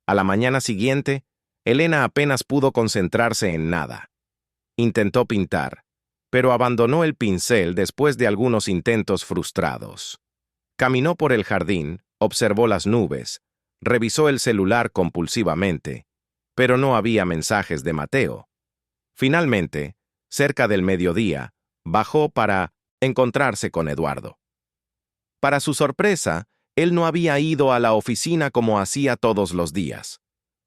A la mañana siguiente, Elena apenas pudo concentrarse en nada. Intentó pintar, pero abandonó el pincel después de algunos intentos frustrados. Caminó por el jardín, observó las nubes, revisó el celular compulsivamente, pero no había mensajes de Mateo. Finalmente, cerca del mediodía, bajó para encontrarse con Eduardo. Para su sorpresa, él no había ido a la oficina como hacía todos los días.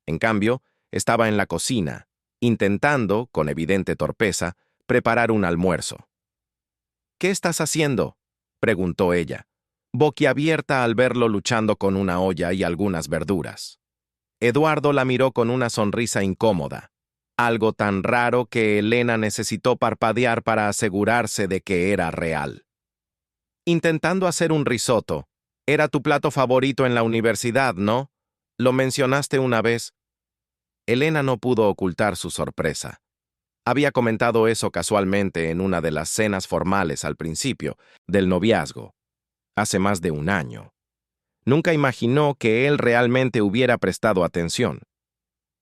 En cambio, estaba en la cocina, intentando, con evidente torpeza, preparar un almuerzo. «¿Qué estás haciendo?», preguntó ella, boquiabierta al verlo luchando con una olla y algunas verduras. Eduardo la miró con una sonrisa incómoda, algo tan raro que Elena necesitó parpadear para asegurarse de que era real. «Intentando hacer un risotto. Era tu plato favorito en la universidad, ¿no? Lo mencionaste una vez». Elena no pudo ocultar su sorpresa. Había comentado eso casualmente en una de las cenas formales al principio del noviazgo, hace más de 1 año. Nunca imaginó que él realmente hubiera prestado atención.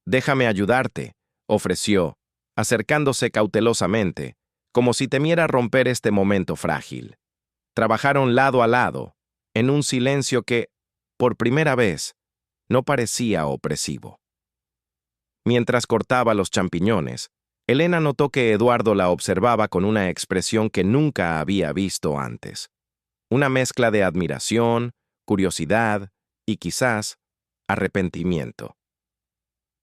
«Déjame ayudarte», ofreció, acercándose cautelosamente, como si temiera romper este momento frágil. Trabajaron lado a lado, en un silencio que, por primera vez, no parecía opresivo. Mientras cortaba los champiñones, Elena notó que Eduardo la observaba con una expresión que nunca había visto antes. Una mezcla de admiración, curiosidad y quizás arrepentimiento.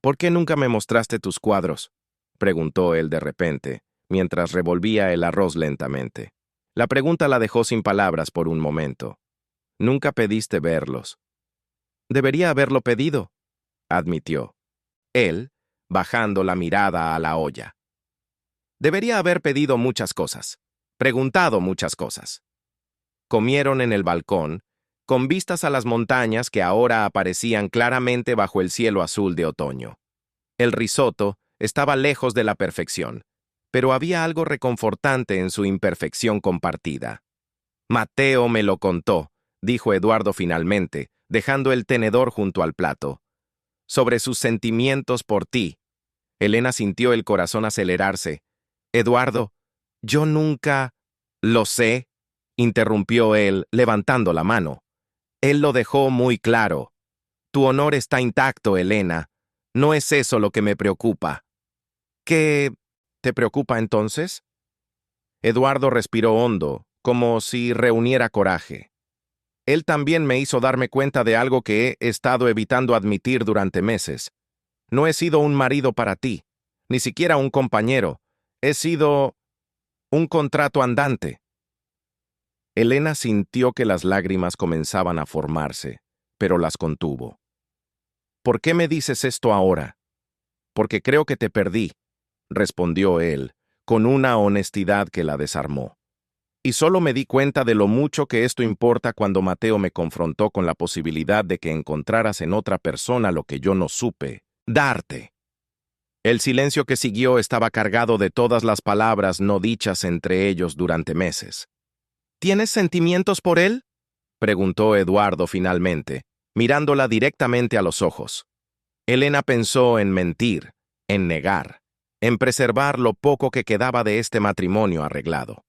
«¿Por qué nunca me mostraste tus cuadros?», preguntó él de repente, mientras revolvía el arroz lentamente. La pregunta la dejó sin palabras por un momento. «Nunca pediste verlos». «Debería haberlo pedido», admitió. Él, bajando la mirada a la olla. «Debería haber pedido muchas cosas, preguntado muchas cosas». Comieron en el balcón, con vistas a las montañas que ahora aparecían claramente bajo el cielo azul de otoño. El risotto estaba lejos de la perfección, pero había algo reconfortante en su imperfección compartida. «Mateo me lo contó», dijo Eduardo finalmente, dejando el tenedor junto al plato. «Sobre sus sentimientos por ti». Elena sintió el corazón acelerarse. «Eduardo, yo nunca...» «Lo sé», interrumpió él, levantando la mano. Él lo dejó muy claro. «Tu honor está intacto, Elena. No es eso lo que me preocupa». «¿Qué te preocupa entonces?». Eduardo respiró hondo, como si reuniera coraje. «Él también me hizo darme cuenta de algo que he estado evitando admitir durante meses. No he sido un marido para ti, ni siquiera un compañero. He sido un contrato andante. Elena sintió que las lágrimas comenzaban a formarse, pero las contuvo. ¿Por qué me dices esto ahora? Porque creo que te perdí, respondió él, con una honestidad que la desarmó. Y solo me di cuenta de lo mucho que esto importa cuando Mateo me confrontó con la posibilidad de que encontraras en otra persona lo que yo no supe darte. El silencio que siguió estaba cargado de todas las palabras no dichas entre ellos durante meses. ¿Tienes sentimientos por él?, preguntó Eduardo finalmente, mirándola directamente a los ojos. Elena pensó en mentir, en negar, en preservar lo poco que quedaba de este matrimonio arreglado.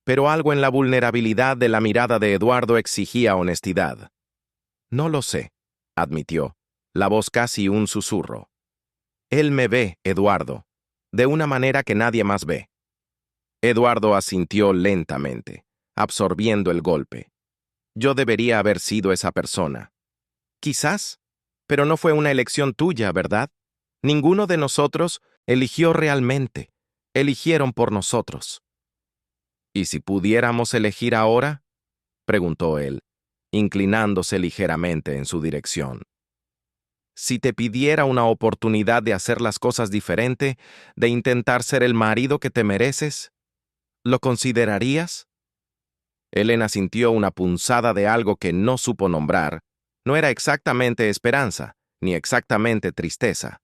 Pero algo en la vulnerabilidad de la mirada de Eduardo exigía honestidad. No lo sé, admitió, la voz casi un susurro. Él me ve, Eduardo, de una manera que nadie más ve. Eduardo asintió lentamente, absorbiendo el golpe. Yo debería haber sido esa persona. Quizás, pero no fue una elección tuya, ¿verdad? Ninguno de nosotros eligió realmente. Eligieron por nosotros. ¿Y si pudiéramos elegir ahora?, preguntó él, inclinándose ligeramente en su dirección. Si te pidiera una oportunidad de hacer las cosas diferente, de intentar ser el marido que te mereces, ¿lo considerarías? Elena sintió una punzada de algo que no supo nombrar. No era exactamente esperanza, ni exactamente tristeza.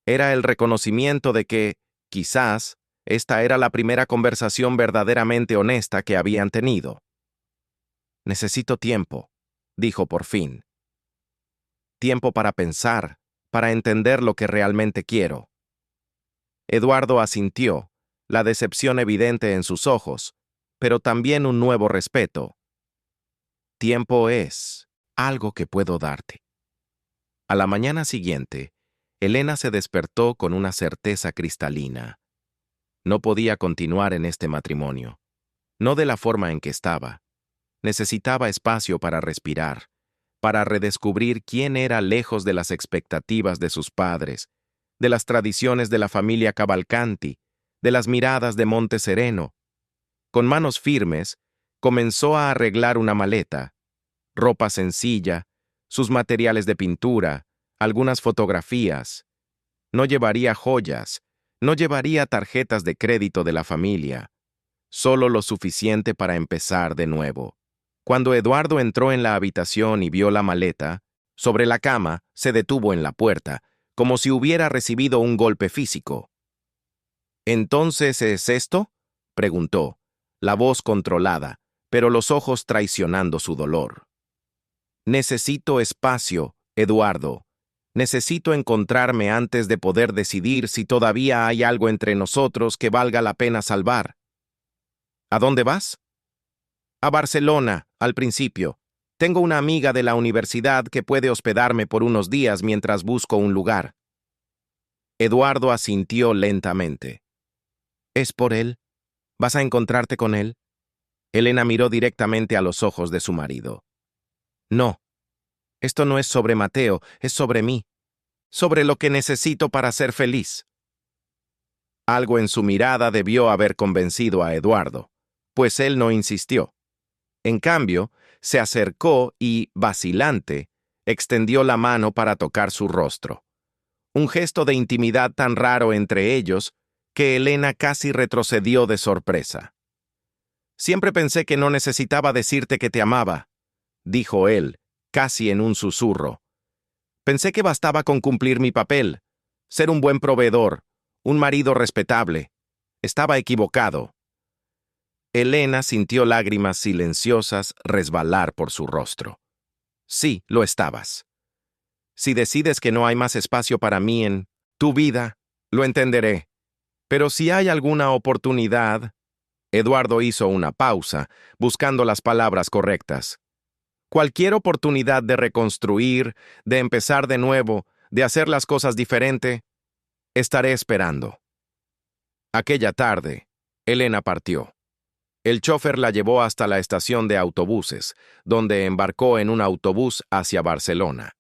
Era el reconocimiento de que, quizás, esta era la primera conversación verdaderamente honesta que habían tenido. Necesito tiempo, dijo por fin. Tiempo para pensar, para entender lo que realmente quiero. Eduardo asintió, la decepción evidente en sus ojos, pero también un nuevo respeto. Tiempo es algo que puedo darte. A la mañana siguiente, Elena se despertó con una certeza cristalina. No podía continuar en este matrimonio. No de la forma en que estaba. Necesitaba espacio para respirar, para redescubrir quién era lejos de las expectativas de sus padres, de las tradiciones de la familia Cavalcanti, de las miradas de Monte Sereno. Con manos firmes, comenzó a arreglar una maleta, ropa sencilla, sus materiales de pintura, algunas fotografías. No llevaría joyas, no llevaría tarjetas de crédito de la familia, solo lo suficiente para empezar de nuevo. Cuando Eduardo entró en la habitación y vio la maleta, sobre la cama, se detuvo en la puerta, como si hubiera recibido un golpe físico. ¿Entonces es esto?, preguntó, la voz controlada, pero los ojos traicionando su dolor. Necesito espacio, Eduardo. Necesito encontrarme antes de poder decidir si todavía hay algo entre nosotros que valga la pena salvar. ¿A dónde vas? A Barcelona, al principio. Tengo una amiga de la universidad que puede hospedarme por unos días mientras busco un lugar. Eduardo asintió lentamente. ¿Es por él? ¿Vas a encontrarte con él? Elena miró directamente a los ojos de su marido. No. Esto no es sobre Mateo, es sobre mí. Sobre lo que necesito para ser feliz. Algo en su mirada debió haber convencido a Eduardo, pues él no insistió. En cambio, se acercó y, vacilante, extendió la mano para tocar su rostro. Un gesto de intimidad tan raro entre ellos que Elena casi retrocedió de sorpresa. Siempre pensé que no necesitaba decirte que te amaba, dijo él, casi en un susurro. Pensé que bastaba con cumplir mi papel, ser un buen proveedor, un marido respetable. Estaba equivocado. Elena sintió lágrimas silenciosas resbalar por su rostro. Sí, lo estabas. Si decides que no hay más espacio para mí en tu vida, lo entenderé. Pero si hay alguna oportunidad... Eduardo hizo una pausa, buscando las palabras correctas. Cualquier oportunidad de reconstruir, de empezar de nuevo, de hacer las cosas diferente, estaré esperando. Aquella tarde, Elena partió. El chófer la llevó hasta la estación de autobuses, donde embarcó en un autobús hacia Barcelona.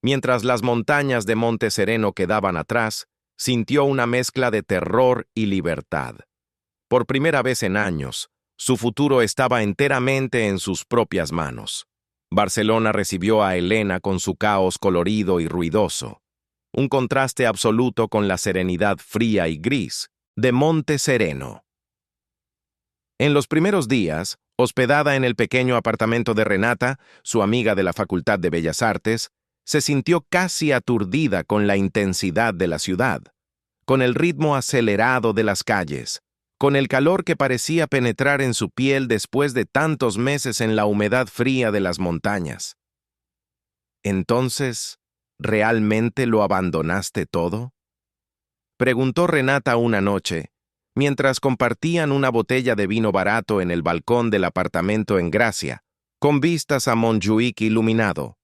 Mientras las montañas de Monte Sereno quedaban atrás, sintió una mezcla de terror y libertad. Por primera vez en años, su futuro estaba enteramente en sus propias manos. Barcelona recibió a Elena con su caos colorido y ruidoso, un contraste absoluto con la serenidad fría y gris de Monte Sereno. En los primeros días, hospedada en el pequeño apartamento de Renata, su amiga de la Facultad de Bellas Artes, se sintió casi aturdida con la intensidad de la ciudad, con el ritmo acelerado de las calles, con el calor que parecía penetrar en su piel después de tantos meses en la humedad fría de las montañas. Entonces, ¿realmente lo abandonaste todo? Preguntó Renata una noche, mientras compartían una botella de vino barato en el balcón del apartamento en Gracia, con vistas a Montjuïc iluminado.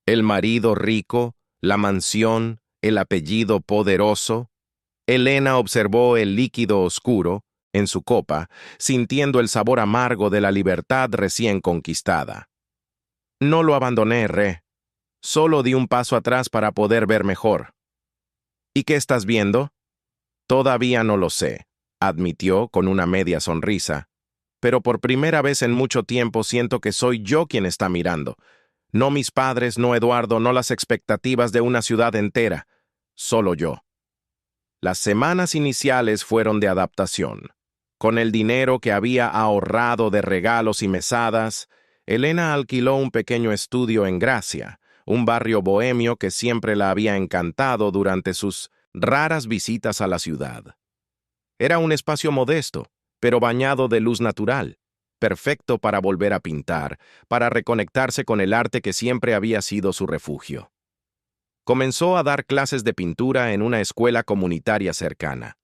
El marido rico, la mansión, el apellido poderoso. Elena observó el líquido oscuro en su copa, sintiendo el sabor amargo de la libertad recién conquistada. No lo abandoné, Re. Solo di un paso atrás para poder ver mejor. ¿Y qué estás viendo? Todavía no lo sé, admitió con una media sonrisa. Pero por primera vez en mucho tiempo siento que soy yo quien está mirando. No mis padres, no Eduardo, no las expectativas de una ciudad entera. Solo yo. Las semanas iniciales fueron de adaptación. Con el dinero que había ahorrado de regalos y mesadas, Elena alquiló un pequeño estudio en Gracia, un barrio bohemio que siempre la había encantado durante sus raras visitas a la ciudad. Era un espacio modesto, pero bañado de luz natural, perfecto para volver a pintar, para reconectarse con el arte que siempre había sido su refugio. Comenzó a dar clases de pintura en una escuela comunitaria cercana,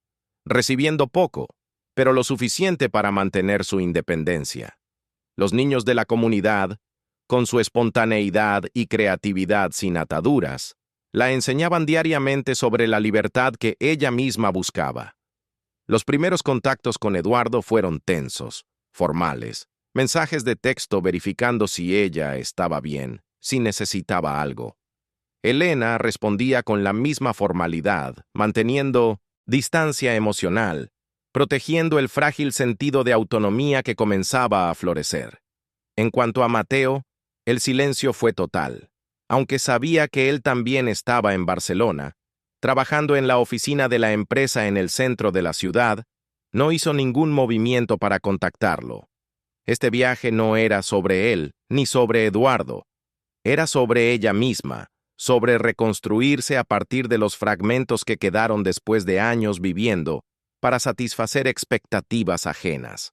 recibiendo poco, pero lo suficiente para mantener su independencia. Los niños de la comunidad, con su espontaneidad y creatividad sin ataduras, la enseñaban diariamente sobre la libertad que ella misma buscaba. Los primeros contactos con Eduardo fueron tensos, formales, mensajes de texto verificando si ella estaba bien, si necesitaba algo. Elena respondía con la misma formalidad, manteniendo distancia emocional, protegiendo el frágil sentido de autonomía que comenzaba a florecer. En cuanto a Mateo, el silencio fue total. Aunque sabía que él también estaba en Barcelona, trabajando en la oficina de la empresa en el centro de la ciudad, no hizo ningún movimiento para contactarlo. Este viaje no era sobre él, ni sobre Eduardo. Era sobre ella misma, sobre reconstruirse a partir de los fragmentos que quedaron después de años viviendo para satisfacer expectativas ajenas.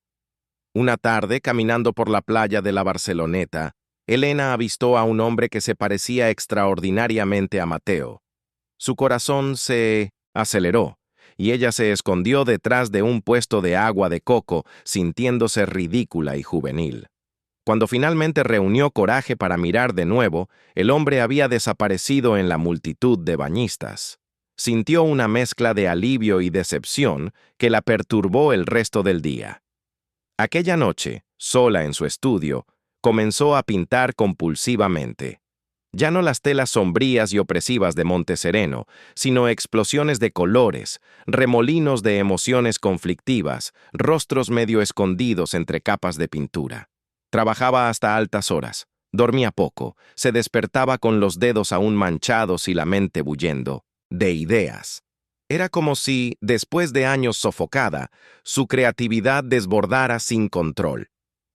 Una tarde, caminando por la playa de la Barceloneta, Elena avistó a un hombre que se parecía extraordinariamente a Mateo. Su corazón se aceleró, y ella se escondió detrás de un puesto de agua de coco, sintiéndose ridícula y juvenil. Cuando finalmente reunió coraje para mirar de nuevo, el hombre había desaparecido en la multitud de bañistas. Sintió una mezcla de alivio y decepción que la perturbó el resto del día. Aquella noche, sola en su estudio, comenzó a pintar compulsivamente. Ya no las telas sombrías y opresivas de Monte Sereno, sino explosiones de colores, remolinos de emociones conflictivas, rostros medio escondidos entre capas de pintura. Trabajaba hasta altas horas, dormía poco, se despertaba con los dedos aún manchados y la mente bullendo de ideas. Era como si, después de años sofocada, su creatividad desbordara sin control.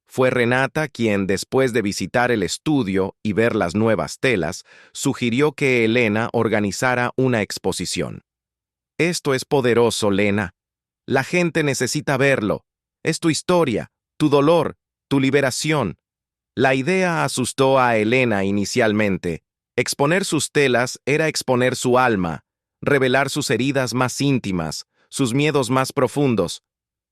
Fue Renata quien, después de visitar el estudio y ver las nuevas telas, sugirió que Elena organizara una exposición. «Esto es poderoso, Lena. La gente necesita verlo. Es tu historia, tu dolor, tu liberación». La idea asustó a Elena inicialmente. Exponer sus telas era exponer su alma, revelar sus heridas más íntimas, sus miedos más profundos,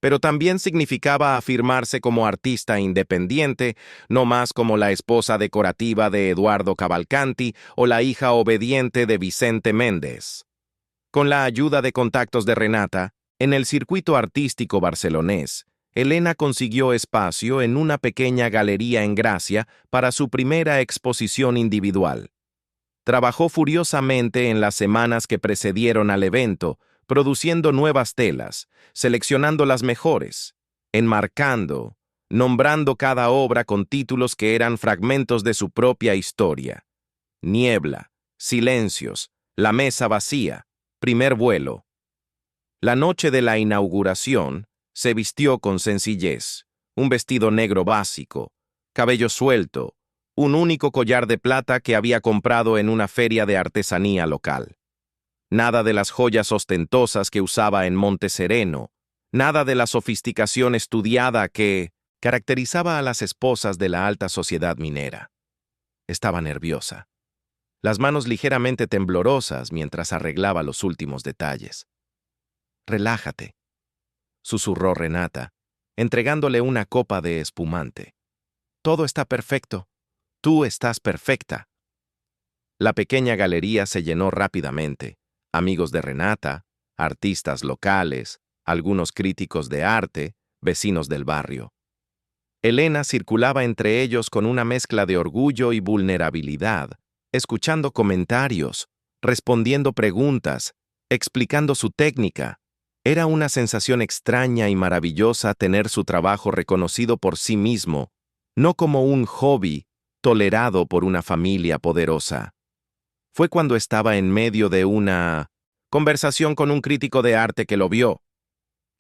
pero también significaba afirmarse como artista independiente, no más como la esposa decorativa de Eduardo Cavalcanti o la hija obediente de Vicente Méndez. Con la ayuda de contactos de Renata, en el circuito artístico barcelonés, Elena consiguió espacio en una pequeña galería en Gracia para su primera exposición individual. Trabajó furiosamente en las semanas que precedieron al evento, produciendo nuevas telas, seleccionando las mejores, enmarcando, nombrando cada obra con títulos que eran fragmentos de su propia historia. Niebla, silencios, la mesa vacía, primer vuelo. La noche de la inauguración, se vistió con sencillez, un vestido negro básico, cabello suelto, un único collar de plata que había comprado en una feria de artesanía local. Nada de las joyas ostentosas que usaba en Monte Sereno, nada de la sofisticación estudiada que caracterizaba a las esposas de la alta sociedad minera. Estaba nerviosa, las manos ligeramente temblorosas mientras arreglaba los últimos detalles. «Relájate», susurró Renata, entregándole una copa de espumante. «Todo está perfecto. Tú estás perfecta». La pequeña galería se llenó rápidamente. Amigos de Renata, artistas locales, algunos críticos de arte, vecinos del barrio. Elena circulaba entre ellos con una mezcla de orgullo y vulnerabilidad, escuchando comentarios, respondiendo preguntas, explicando su técnica. Era una sensación extraña y maravillosa tener su trabajo reconocido por sí mismo, no como un hobby tolerado por una familia poderosa. Fue cuando estaba en medio de una conversación con un crítico de arte que lo vio.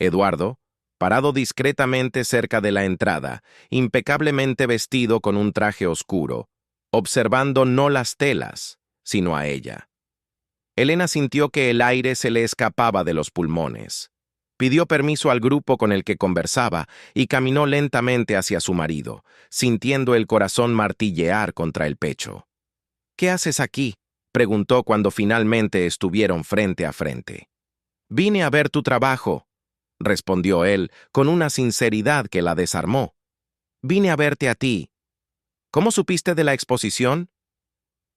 Eduardo, parado discretamente cerca de la entrada, impecablemente vestido con un traje oscuro, observando no las telas, sino a ella. Elena sintió que el aire se le escapaba de los pulmones. Pidió permiso al grupo con el que conversaba y caminó lentamente hacia su marido, sintiendo el corazón martillear contra el pecho. «¿Qué haces aquí?», preguntó cuando finalmente estuvieron frente a frente. «Vine a ver tu trabajo», respondió él con una sinceridad que la desarmó. «Vine a verte a ti. ¿Cómo supiste de la exposición?».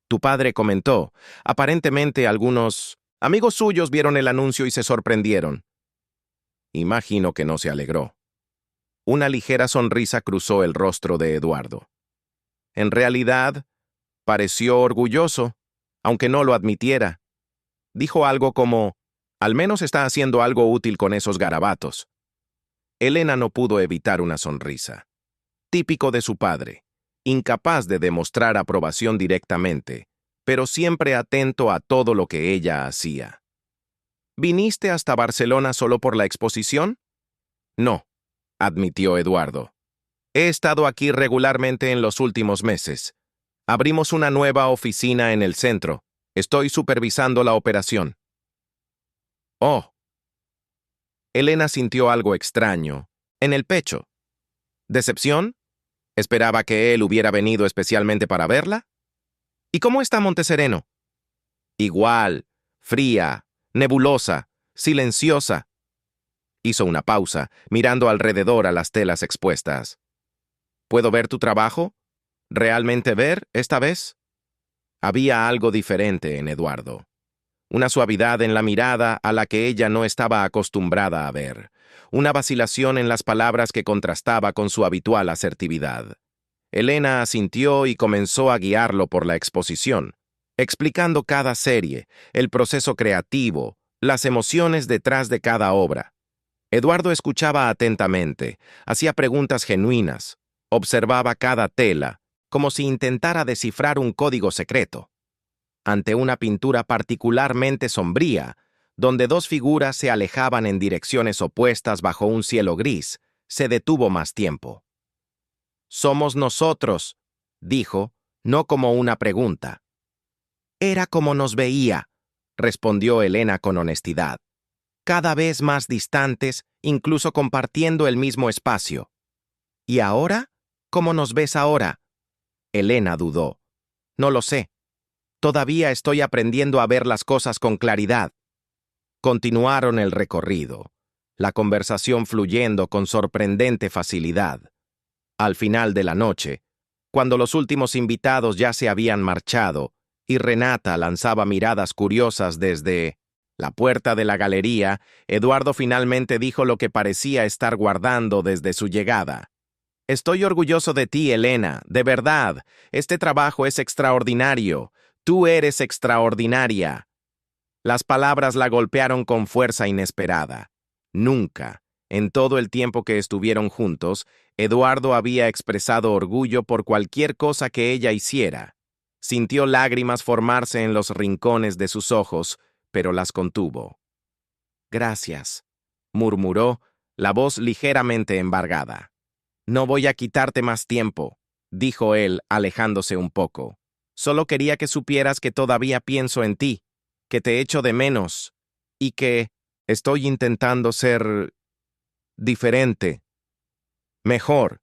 «Tu padre comentó. Aparentemente algunos amigos suyos vieron el anuncio y se sorprendieron». Imagino que no se alegró. Una ligera sonrisa cruzó el rostro de Eduardo. En realidad, pareció orgulloso, aunque no lo admitiera. Dijo algo como, «Al menos está haciendo algo útil con esos garabatos». Elena no pudo evitar una sonrisa. Típico de su padre, incapaz de demostrar aprobación directamente, pero siempre atento a todo lo que ella hacía. «¿Viniste hasta Barcelona solo por la exposición?». «No», admitió Eduardo. «He estado aquí regularmente en los últimos meses. Abrimos una nueva oficina en el centro. Estoy supervisando la operación». «Oh». Elena sintió algo extraño, en el pecho. ¿Decepción? ¿Esperaba que él hubiera venido especialmente para verla? ¿Y cómo está Monte Sereno? Igual, fría, nebulosa, silenciosa. Hizo una pausa, mirando alrededor a las telas expuestas. ¿Puedo ver tu trabajo? ¿Realmente ver, esta vez? Había algo diferente en Eduardo. Una suavidad en la mirada a la que ella no estaba acostumbrada a ver. Una vacilación en las palabras que contrastaba con su habitual asertividad. Elena asintió y comenzó a guiarlo por la exposición, explicando cada serie, el proceso creativo, las emociones detrás de cada obra. Eduardo escuchaba atentamente, hacía preguntas genuinas, observaba cada tela, como si intentara descifrar un código secreto. Ante una pintura particularmente sombría, donde dos figuras se alejaban en direcciones opuestas bajo un cielo gris, se detuvo más tiempo. «Somos nosotros», dijo, no como una pregunta. «Era como nos veía», respondió Elena con honestidad. «Cada vez más distantes, incluso compartiendo el mismo espacio». «¿Y ahora? ¿Cómo nos ves ahora?». Elena dudó. «No lo sé. Todavía estoy aprendiendo a ver las cosas con claridad». Continuaron el recorrido, la conversación fluyendo con sorprendente facilidad. Al final de la noche, cuando los últimos invitados ya se habían marchado y Renata lanzaba miradas curiosas desde la puerta de la galería, Eduardo finalmente dijo lo que parecía estar guardando desde su llegada. «Estoy orgulloso de ti, Elena, de verdad. Este trabajo es extraordinario. Tú eres extraordinaria. Las palabras la golpearon con fuerza inesperada. Nunca, en todo el tiempo que estuvieron juntos, Eduardo había expresado orgullo por cualquier cosa que ella hiciera. Sintió lágrimas formarse en los rincones de sus ojos, pero las contuvo. Gracias, murmuró, la voz ligeramente embargada. No voy a quitarte más tiempo, dijo él, alejándose un poco. Solo quería que supieras que todavía pienso en ti, que te echo de menos, y que estoy intentando ser diferente, mejor.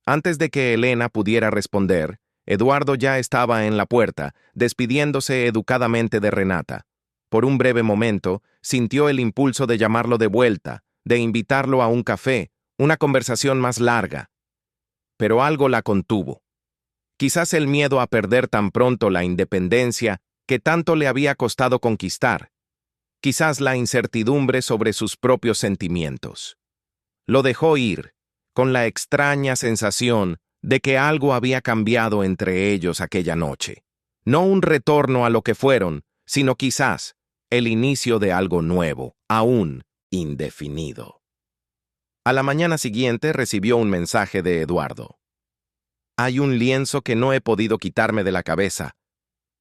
Antes de que Elena pudiera responder, Eduardo ya estaba en la puerta, despidiéndose educadamente de Renata. Por un breve momento, sintió el impulso de llamarlo de vuelta, de invitarlo a un café, una conversación más larga. Pero algo la contuvo. Quizás el miedo a perder tan pronto la independencia que tanto le había costado conquistar. Quizás la incertidumbre sobre sus propios sentimientos. Lo dejó ir, con la extraña sensación de que algo había cambiado entre ellos aquella noche. No un retorno a lo que fueron, sino quizás el inicio de algo nuevo, aún indefinido. A la mañana siguiente recibió un mensaje de Eduardo. Hay un lienzo que no he podido quitarme de la cabeza,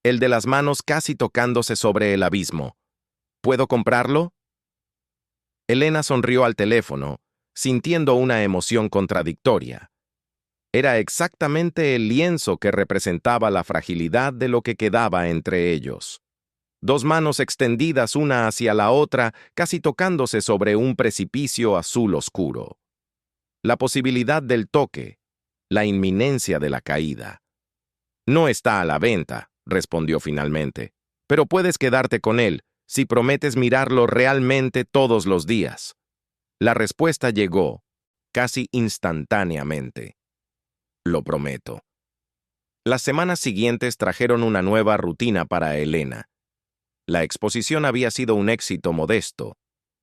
el de las manos casi tocándose sobre el abismo. ¿Puedo comprarlo? Elena sonrió al teléfono, sintiendo una emoción contradictoria. Era exactamente el lienzo que representaba la fragilidad de lo que quedaba entre ellos. Dos manos extendidas una hacia la otra, casi tocándose sobre un precipicio azul oscuro. La posibilidad del toque, la inminencia de la caída. No está a la venta, respondió finalmente, pero puedes quedarte con él si prometes mirarlo realmente todos los días. La respuesta llegó, casi instantáneamente. Lo prometo. Las semanas siguientes trajeron una nueva rutina para Elena. La exposición había sido un éxito modesto.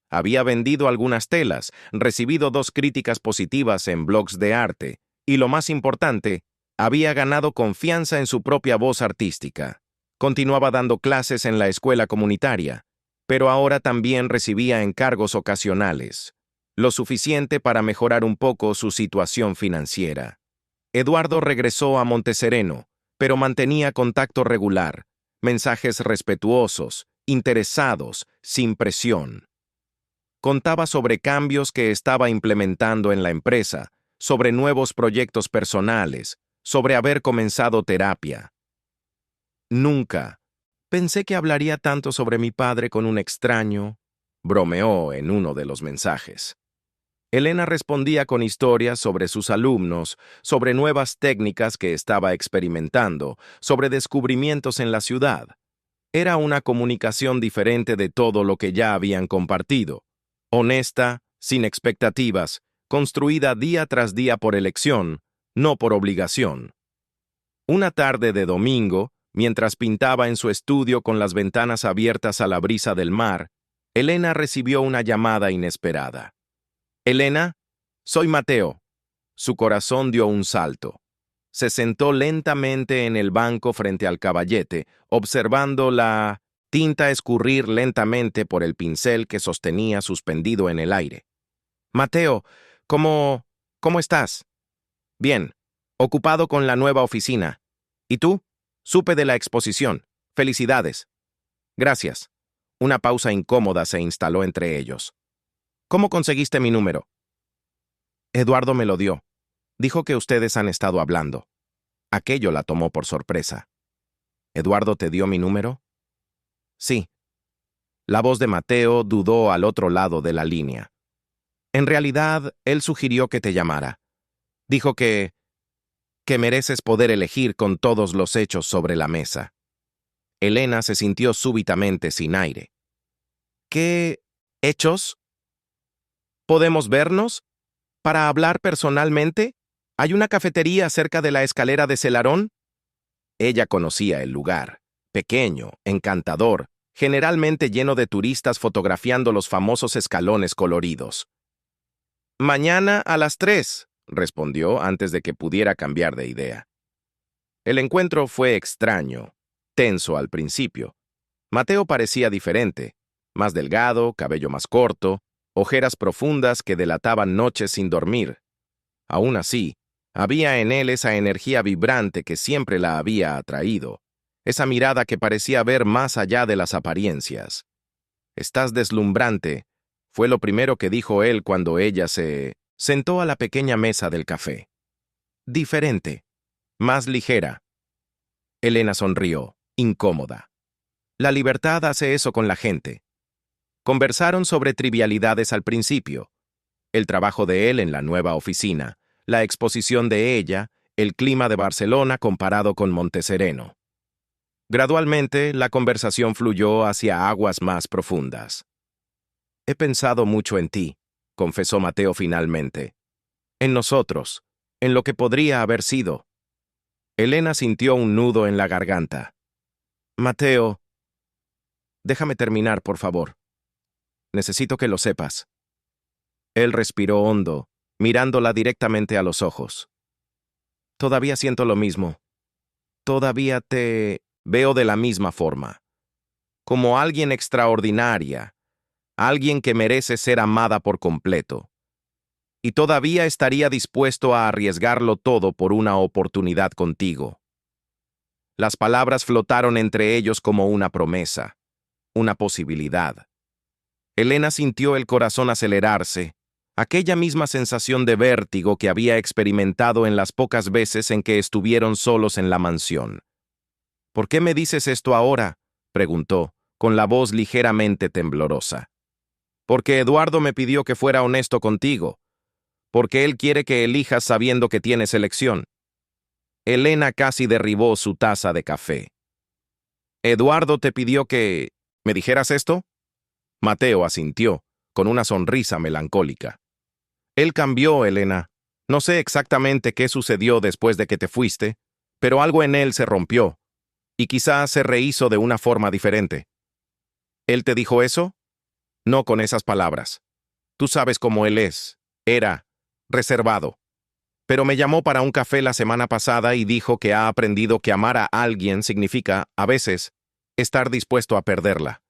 Había vendido algunas telas, recibido 2 críticas positivas en blogs de arte, y lo más importante, había ganado confianza en su propia voz artística. Continuaba dando clases en la escuela comunitaria, pero ahora también recibía encargos ocasionales, lo suficiente para mejorar un poco su situación financiera. Eduardo regresó a Montesereno, pero mantenía contacto regular, mensajes respetuosos, interesados, sin presión. Contaba sobre cambios que estaba implementando en la empresa, sobre nuevos proyectos personales, sobre haber comenzado terapia. Nunca pensé que hablaría tanto sobre mi padre con un extraño, bromeó en uno de los mensajes. Elena respondía con historias sobre sus alumnos, sobre nuevas técnicas que estaba experimentando, sobre descubrimientos en la ciudad. Era una comunicación diferente de todo lo que ya habían compartido. Honesta, sin expectativas, construida día tras día por elección, no por obligación. Una tarde de domingo, mientras pintaba en su estudio con las ventanas abiertas a la brisa del mar, Elena recibió una llamada inesperada. «Elena, soy Mateo». Su corazón dio un salto. Se sentó lentamente en el banco frente al caballete, observando la tinta escurrir lentamente por el pincel que sostenía suspendido en el aire. «Mateo, ¿cómo estás?» «Bien, ocupado con la nueva oficina. ¿Y tú?» «Supe de la exposición. Felicidades». «Gracias». Una pausa incómoda se instaló entre ellos. «¿Cómo conseguiste mi número?» «Eduardo me lo dio. Dijo que ustedes han estado hablando». Aquello la tomó por sorpresa. «¿Eduardo te dio mi número?» «Sí». La voz de Mateo dudó al otro lado de la línea. «En realidad, él sugirió que te llamara. Dijo que mereces poder elegir con todos los hechos sobre la mesa». Elena se sintió súbitamente sin aire. «¿Qué hechos? ¿Podemos vernos? ¿Para hablar personalmente? ¿Hay una cafetería cerca de la escalera de Celarón?» Ella conocía el lugar, pequeño, encantador, generalmente lleno de turistas fotografiando los famosos escalones coloridos. «Mañana a las 3», respondió antes de que pudiera cambiar de idea. El encuentro fue extraño, tenso al principio. Mateo parecía diferente, más delgado, cabello más corto, ojeras profundas que delataban noches sin dormir. Aún así, había en él esa energía vibrante que siempre la había atraído, esa mirada que parecía ver más allá de las apariencias. «Estás deslumbrante», fue lo primero que dijo él cuando ella se sentó a la pequeña mesa del café. «Diferente, más ligera». Elena sonrió, incómoda. La libertad hace eso con la gente. Conversaron sobre trivialidades al principio. El trabajo de él en la nueva oficina, la exposición de ella, el clima de Barcelona comparado con Montesereno. Gradualmente, la conversación fluyó hacia aguas más profundas. «He pensado mucho en ti», confesó Mateo finalmente. «En nosotros, en lo que podría haber sido». Elena sintió un nudo en la garganta. «Mateo, déjame terminar, por favor. Necesito que lo sepas». Él respiró hondo, mirándola directamente a los ojos. «Todavía siento lo mismo. Todavía te veo de la misma forma. Como alguien extraordinaria, alguien que merece ser amada por completo. Y todavía estaría dispuesto a arriesgarlo todo por una oportunidad contigo». Las palabras flotaron entre ellos como una promesa, una posibilidad. Elena sintió el corazón acelerarse, aquella misma sensación de vértigo que había experimentado en las pocas veces en que estuvieron solos en la mansión. «¿Por qué me dices esto ahora?», preguntó, con la voz ligeramente temblorosa. «Porque Eduardo me pidió que fuera honesto contigo. Porque él quiere que elijas sabiendo que tienes elección». Elena casi derribó su taza de café. «¿Eduardo te pidió que me dijeras esto?». Mateo asintió, con una sonrisa melancólica. «Él cambió, Elena. No sé exactamente qué sucedió después de que te fuiste, pero algo en él se rompió, y quizás se rehizo de una forma diferente». «¿Él te dijo eso?». «No con esas palabras. Tú sabes cómo él es. Era reservado. Pero me llamó para un café la semana pasada y dijo que ha aprendido que amar a alguien significa, a veces, estar dispuesto a perderla.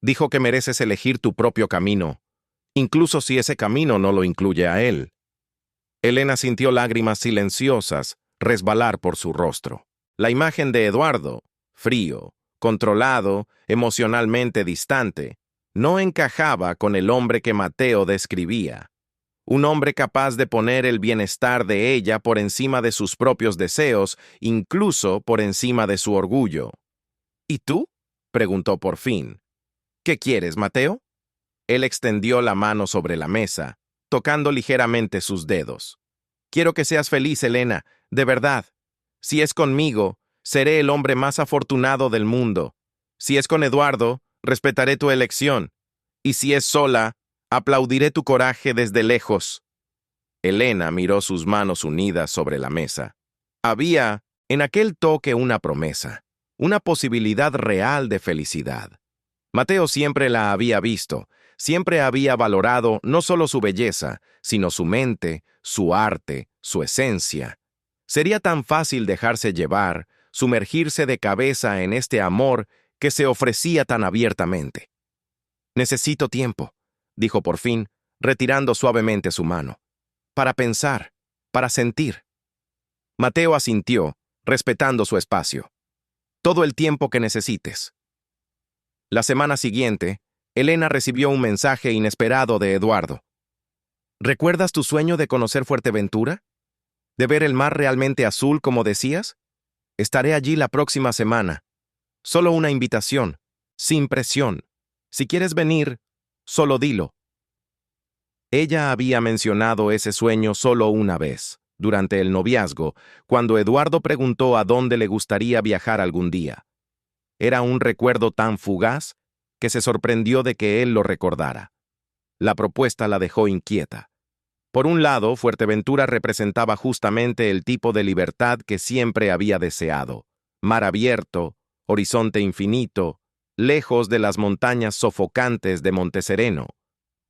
Dijo que mereces elegir tu propio camino, incluso si ese camino no lo incluye a él». Elena sintió lágrimas silenciosas resbalar por su rostro. La imagen de Eduardo, frío, controlado, emocionalmente distante, no encajaba con el hombre que Mateo describía. Un hombre capaz de poner el bienestar de ella por encima de sus propios deseos, incluso por encima de su orgullo. «¿Y tú?», preguntó por fin. «¿Qué quieres, Mateo?». Él extendió la mano sobre la mesa, tocando ligeramente sus dedos. «Quiero que seas feliz, Elena, de verdad. Si es conmigo, seré el hombre más afortunado del mundo. Si es con Eduardo, respetaré tu elección. Y si es sola, aplaudiré tu coraje desde lejos». Elena miró sus manos unidas sobre la mesa. Había en aquel toque una promesa, una posibilidad real de felicidad. Mateo siempre la había visto, siempre había valorado no solo su belleza, sino su mente, su arte, su esencia. Sería tan fácil dejarse llevar, sumergirse de cabeza en este amor que se ofrecía tan abiertamente. «Necesito tiempo», dijo por fin, retirando suavemente su mano. «Para pensar, para sentir». Mateo asintió, respetando su espacio. «Todo el tiempo que necesites». La semana siguiente, Elena recibió un mensaje inesperado de Eduardo. «¿Recuerdas tu sueño de conocer Fuerteventura? ¿De ver el mar realmente azul como decías? Estaré allí la próxima semana. Solo una invitación, sin presión. Si quieres venir, solo dilo». Ella había mencionado ese sueño solo una vez, durante el noviazgo, cuando Eduardo preguntó a dónde le gustaría viajar algún día. Era un recuerdo tan fugaz que se sorprendió de que él lo recordara. La propuesta la dejó inquieta. Por un lado, Fuerteventura representaba justamente el tipo de libertad que siempre había deseado. Mar abierto, horizonte infinito, lejos de las montañas sofocantes de Montesereno.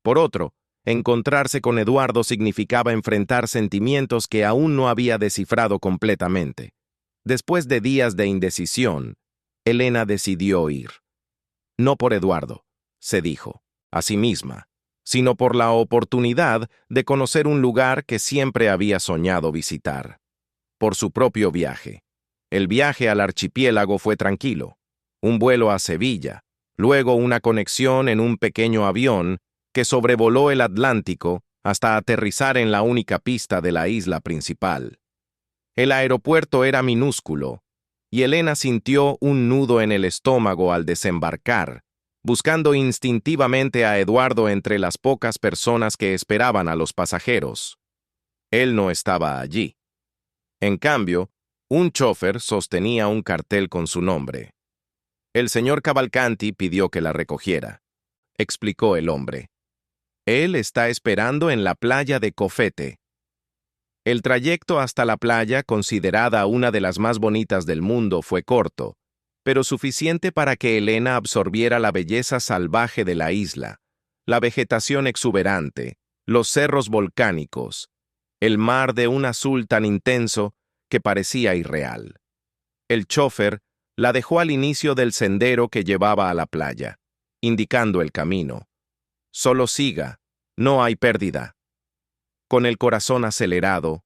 Por otro, encontrarse con Eduardo significaba enfrentar sentimientos que aún no había descifrado completamente. Después de días de indecisión, Elena decidió ir. No por Eduardo, se dijo, a sí misma, sino por la oportunidad de conocer un lugar que siempre había soñado visitar. Por su propio viaje. El viaje al archipiélago fue tranquilo. Un vuelo a Sevilla, luego una conexión en un pequeño avión que sobrevoló el Atlántico hasta aterrizar en la única pista de la isla principal. El aeropuerto era minúsculo, y Elena sintió un nudo en el estómago al desembarcar, buscando instintivamente a Eduardo entre las pocas personas que esperaban a los pasajeros. Él no estaba allí. En cambio, un chofer sostenía un cartel con su nombre. El señor Cavalcanti pidió que la recogiera, explicó el hombre. Él está esperando en la playa de Cofete. El trayecto hasta la playa, considerada una de las más bonitas del mundo, fue corto, pero suficiente para que Elena absorbiera la belleza salvaje de la isla, la vegetación exuberante, los cerros volcánicos, el mar de un azul tan intenso que parecía irreal. El chófer la dejó al inicio del sendero que llevaba a la playa, indicando el camino. Solo siga, no hay pérdida. Con el corazón acelerado,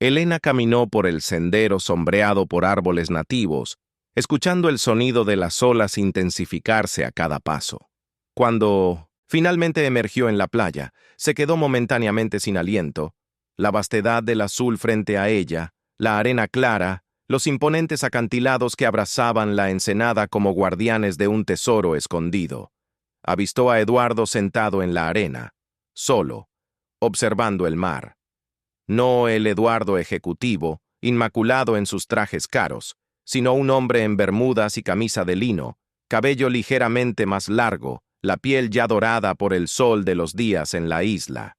Elena caminó por el sendero sombreado por árboles nativos, escuchando el sonido de las olas intensificarse a cada paso. Cuando finalmente emergió en la playa, se quedó momentáneamente sin aliento. La vastedad del azul frente a ella, la arena clara, los imponentes acantilados que abrazaban la ensenada como guardianes de un tesoro escondido. Avistó a Eduardo sentado en la arena, solo, observando el mar. No el Eduardo ejecutivo, inmaculado en sus trajes caros, sino un hombre en bermudas y camisa de lino, cabello ligeramente más largo, la piel ya dorada por el sol de los días en la isla.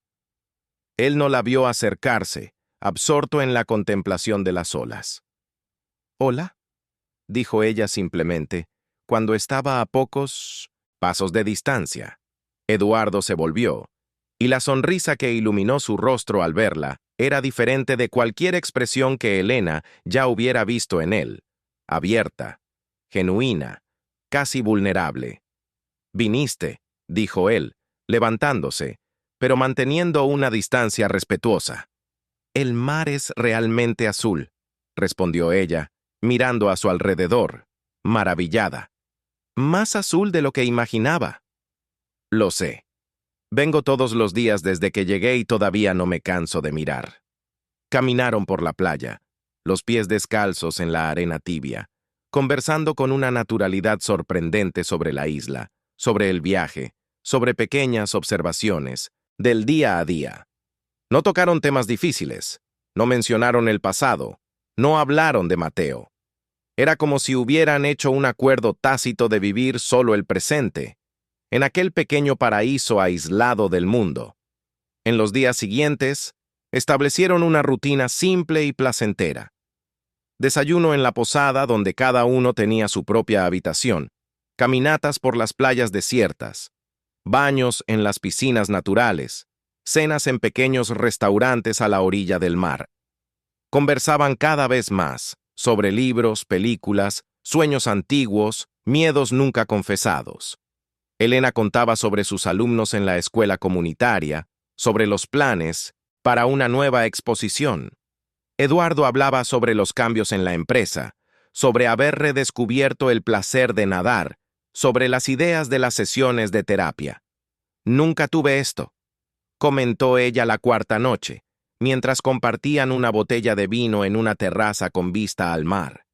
Él no la vio acercarse, absorto en la contemplación de las olas. «¿Hola?», dijo ella simplemente, cuando estaba a pocos pasos de distancia. Eduardo se volvió, y la sonrisa que iluminó su rostro al verla era diferente de cualquier expresión que Elena ya hubiera visto en él, abierta, genuina, casi vulnerable. «Viniste», dijo él, levantándose, pero manteniendo una distancia respetuosa. «El mar es realmente azul», respondió ella, mirando a su alrededor, maravillada. «Más azul de lo que imaginaba». «Lo sé. Vengo todos los días desde que llegué y todavía no me canso de mirar». Caminaron por la playa, los pies descalzos en la arena tibia, conversando con una naturalidad sorprendente sobre la isla, sobre el viaje, sobre pequeñas observaciones, del día a día. No tocaron temas difíciles, no mencionaron el pasado, no hablaron de Mateo. Era como si hubieran hecho un acuerdo tácito de vivir solo el presente, en aquel pequeño paraíso aislado del mundo. En los días siguientes, establecieron una rutina simple y placentera. Desayuno en la posada donde cada uno tenía su propia habitación, caminatas por las playas desiertas, baños en las piscinas naturales, cenas en pequeños restaurantes a la orilla del mar. Conversaban cada vez más sobre libros, películas, sueños antiguos, miedos nunca confesados. Elena contaba sobre sus alumnos en la escuela comunitaria, sobre los planes para una nueva exposición. Eduardo hablaba sobre los cambios en la empresa, sobre haber redescubierto el placer de nadar, sobre las ideas de las sesiones de terapia. «Nunca tuve esto», comentó ella la cuarta noche, mientras compartían una botella de vino en una terraza con vista al mar.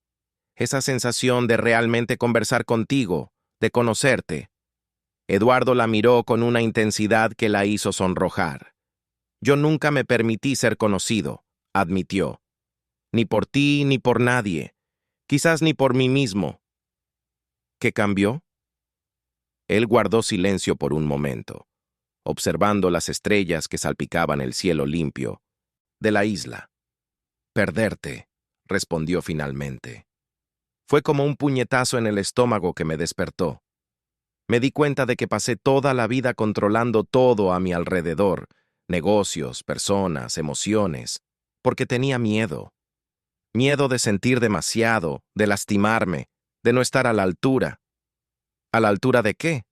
«Esa sensación de realmente conversar contigo, de conocerte». Eduardo la miró con una intensidad que la hizo sonrojar. «Yo nunca me permití ser conocido», admitió. «Ni por ti ni por nadie. Quizás ni por mí mismo». «¿Qué cambió?». Él guardó silencio por un momento, observando las estrellas que salpicaban el cielo limpio de la isla. «Perderte», respondió finalmente. «Fue como un puñetazo en el estómago que me despertó. Me di cuenta de que pasé toda la vida controlando todo a mi alrededor, negocios, personas, emociones, porque tenía miedo. Miedo de sentir demasiado, de lastimarme, de no estar a la altura. ¿A la altura de qué?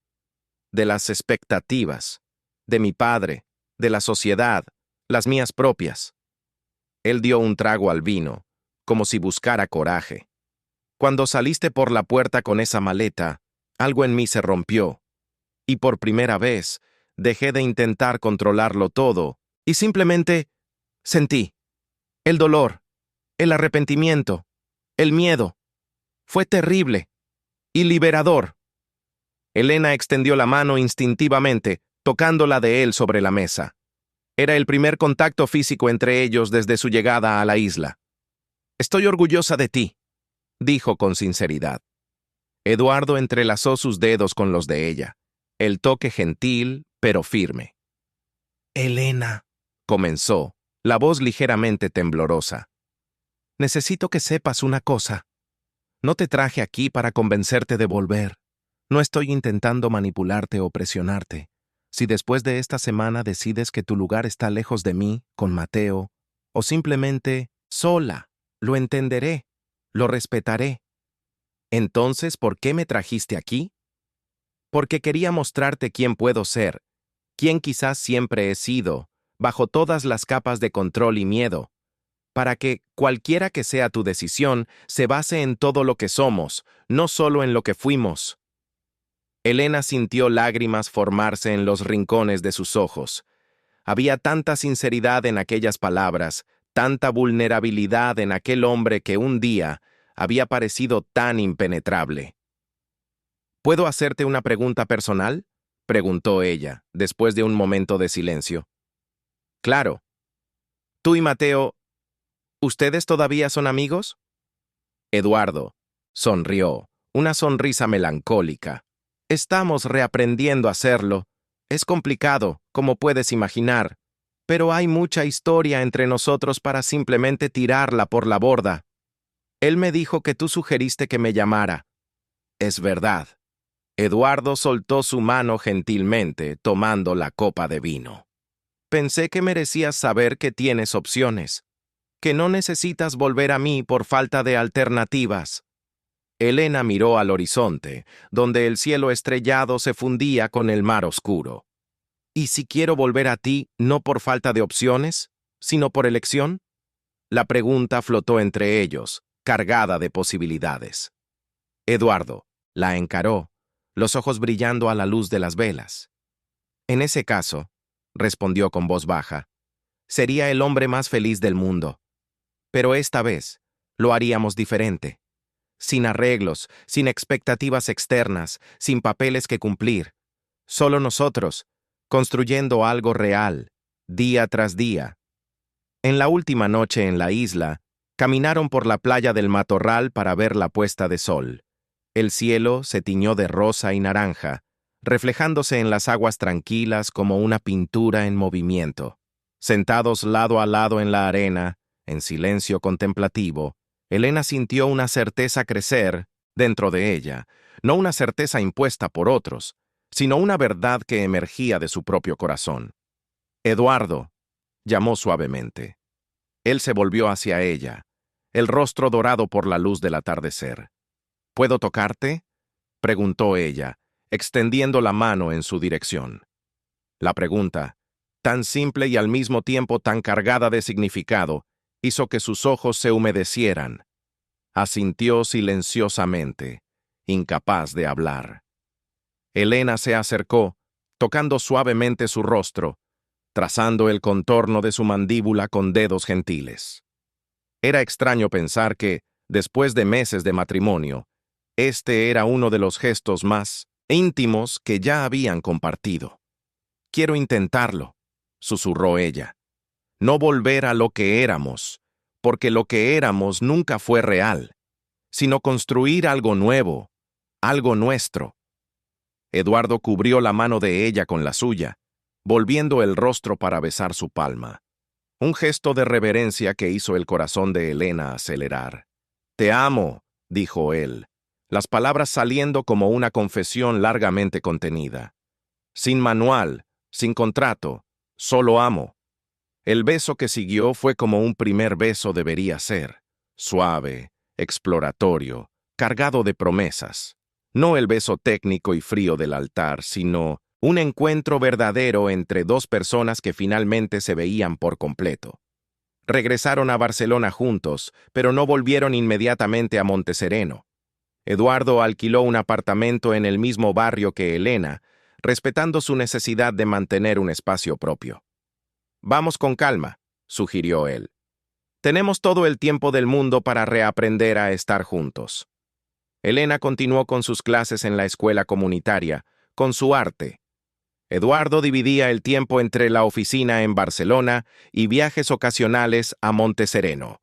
De las expectativas, de mi padre, de la sociedad, las mías propias. Él dio un trago al vino, como si buscara coraje. Cuando saliste por la puerta con esa maleta, algo en mí se rompió, y por primera vez dejé de intentar controlarlo todo, y simplemente sentí el dolor, el arrepentimiento, el miedo. Fue terrible y liberador. Elena extendió la mano instintivamente, tocándola de él sobre la mesa. Era el primer contacto físico entre ellos desde su llegada a la isla. «Estoy orgullosa de ti», dijo con sinceridad. Eduardo entrelazó sus dedos con los de ella, el toque gentil, pero firme. «Elena», comenzó, la voz ligeramente temblorosa. «Necesito que sepas una cosa. No te traje aquí para convencerte de volver. No estoy intentando manipularte o presionarte. Si después de esta semana decides que tu lugar está lejos de mí, con Mateo, o simplemente sola, lo entenderé, lo respetaré. Entonces, ¿por qué me trajiste aquí? Porque quería mostrarte quién puedo ser, quién quizás siempre he sido, bajo todas las capas de control y miedo, para que, cualquiera que sea tu decisión, se base en todo lo que somos, no solo en lo que fuimos. Elena sintió lágrimas formarse en los rincones de sus ojos. Había tanta sinceridad en aquellas palabras, tanta vulnerabilidad en aquel hombre que un día había parecido tan impenetrable. ¿Puedo hacerte una pregunta personal?, preguntó ella, después de un momento de silencio. Claro. Tú y Mateo, ¿ustedes todavía son amigos? Eduardo sonrió, una sonrisa melancólica. Estamos reaprendiendo a hacerlo. Es complicado, como puedes imaginar, pero hay mucha historia entre nosotros para simplemente tirarla por la borda. Él me dijo que tú sugeriste que me llamara. Es verdad. Eduardo soltó su mano gentilmente, tomando la copa de vino. Pensé que merecías saber que tienes opciones, que no necesitas volver a mí por falta de alternativas. Elena miró al horizonte, donde el cielo estrellado se fundía con el mar oscuro. ¿Y si quiero volver a ti no por falta de opciones, sino por elección? La pregunta flotó entre ellos, cargada de posibilidades. Eduardo la encaró, los ojos brillando a la luz de las velas. En ese caso, respondió con voz baja, sería el hombre más feliz del mundo. Pero esta vez lo haríamos diferente. Sin arreglos, sin expectativas externas, sin papeles que cumplir. Solo nosotros, construyendo algo real, día tras día. En la última noche en la isla, caminaron por la playa del matorral para ver la puesta de sol. El cielo se tiñó de rosa y naranja, reflejándose en las aguas tranquilas como una pintura en movimiento. Sentados lado a lado en la arena, en silencio contemplativo, Elena sintió una certeza crecer dentro de ella, no una certeza impuesta por otros, sino una verdad que emergía de su propio corazón. «Eduardo», llamó suavemente. Él se volvió hacia ella, el rostro dorado por la luz del atardecer. «¿Puedo tocarte?», preguntó ella, extendiendo la mano en su dirección. La pregunta, tan simple y al mismo tiempo tan cargada de significado, hizo que sus ojos se humedecieran. Asintió silenciosamente, incapaz de hablar. Elena se acercó, tocando suavemente su rostro, trazando el contorno de su mandíbula con dedos gentiles. Era extraño pensar que, después de meses de matrimonio, este era uno de los gestos más íntimos que ya habían compartido. «Quiero intentarlo», susurró ella. «No volver a lo que éramos, porque lo que éramos nunca fue real, sino construir algo nuevo, algo nuestro». Eduardo cubrió la mano de ella con la suya, volviendo el rostro para besar su palma. Un gesto de reverencia que hizo el corazón de Elena acelerar. «Te amo», dijo él, las palabras saliendo como una confesión largamente contenida. Sin manual, sin contrato, solo amo. El beso que siguió fue como un primer beso debería ser, suave, exploratorio, cargado de promesas. No el beso técnico y frío del altar, sino un encuentro verdadero entre dos personas que finalmente se veían por completo. Regresaron a Barcelona juntos, pero no volvieron inmediatamente a Montesereno. Eduardo alquiló un apartamento en el mismo barrio que Elena, respetando su necesidad de mantener un espacio propio. «Vamos con calma», sugirió él. «Tenemos todo el tiempo del mundo para reaprender a estar juntos». Elena continuó con sus clases en la escuela comunitaria, con su arte. Eduardo dividía el tiempo entre la oficina en Barcelona y viajes ocasionales a Montesereno.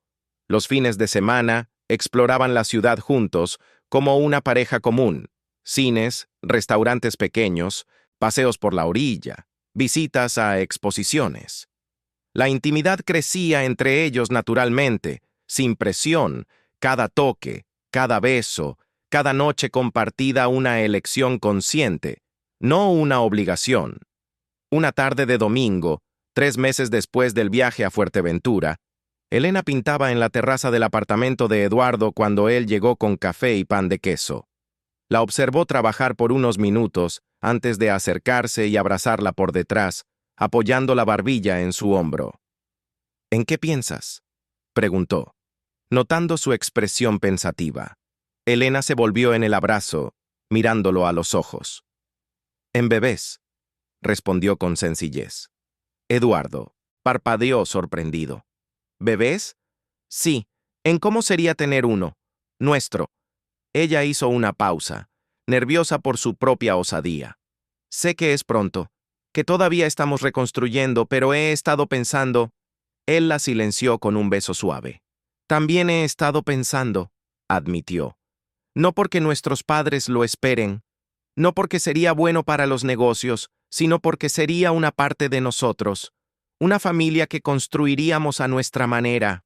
Los fines de semana exploraban la ciudad juntos como una pareja común: cines, restaurantes pequeños, paseos por la orilla, visitas a exposiciones. La intimidad crecía entre ellos naturalmente, sin presión, cada toque, cada beso, cada noche compartida una elección consciente, no una obligación. Una tarde de domingo, 3 meses después del viaje a Fuerteventura, Elena pintaba en la terraza del apartamento de Eduardo cuando él llegó con café y pan de queso. La observó trabajar por unos minutos antes de acercarse y abrazarla por detrás, apoyando la barbilla en su hombro. «¿En qué piensas?», preguntó, notando su expresión pensativa. Elena se volvió en el abrazo, mirándolo a los ojos. «En bebés», respondió con sencillez. Eduardo parpadeó sorprendido. «¿Bebés?» «Sí, en cómo sería tener uno. Nuestro». Ella hizo una pausa, nerviosa por su propia osadía. «Sé que es pronto, que todavía estamos reconstruyendo, pero he estado pensando». Él la silenció con un beso suave. «También he estado pensando», admitió. «No porque nuestros padres lo esperen, no porque sería bueno para los negocios, sino porque sería una parte de nosotros, una familia que construiríamos a nuestra manera».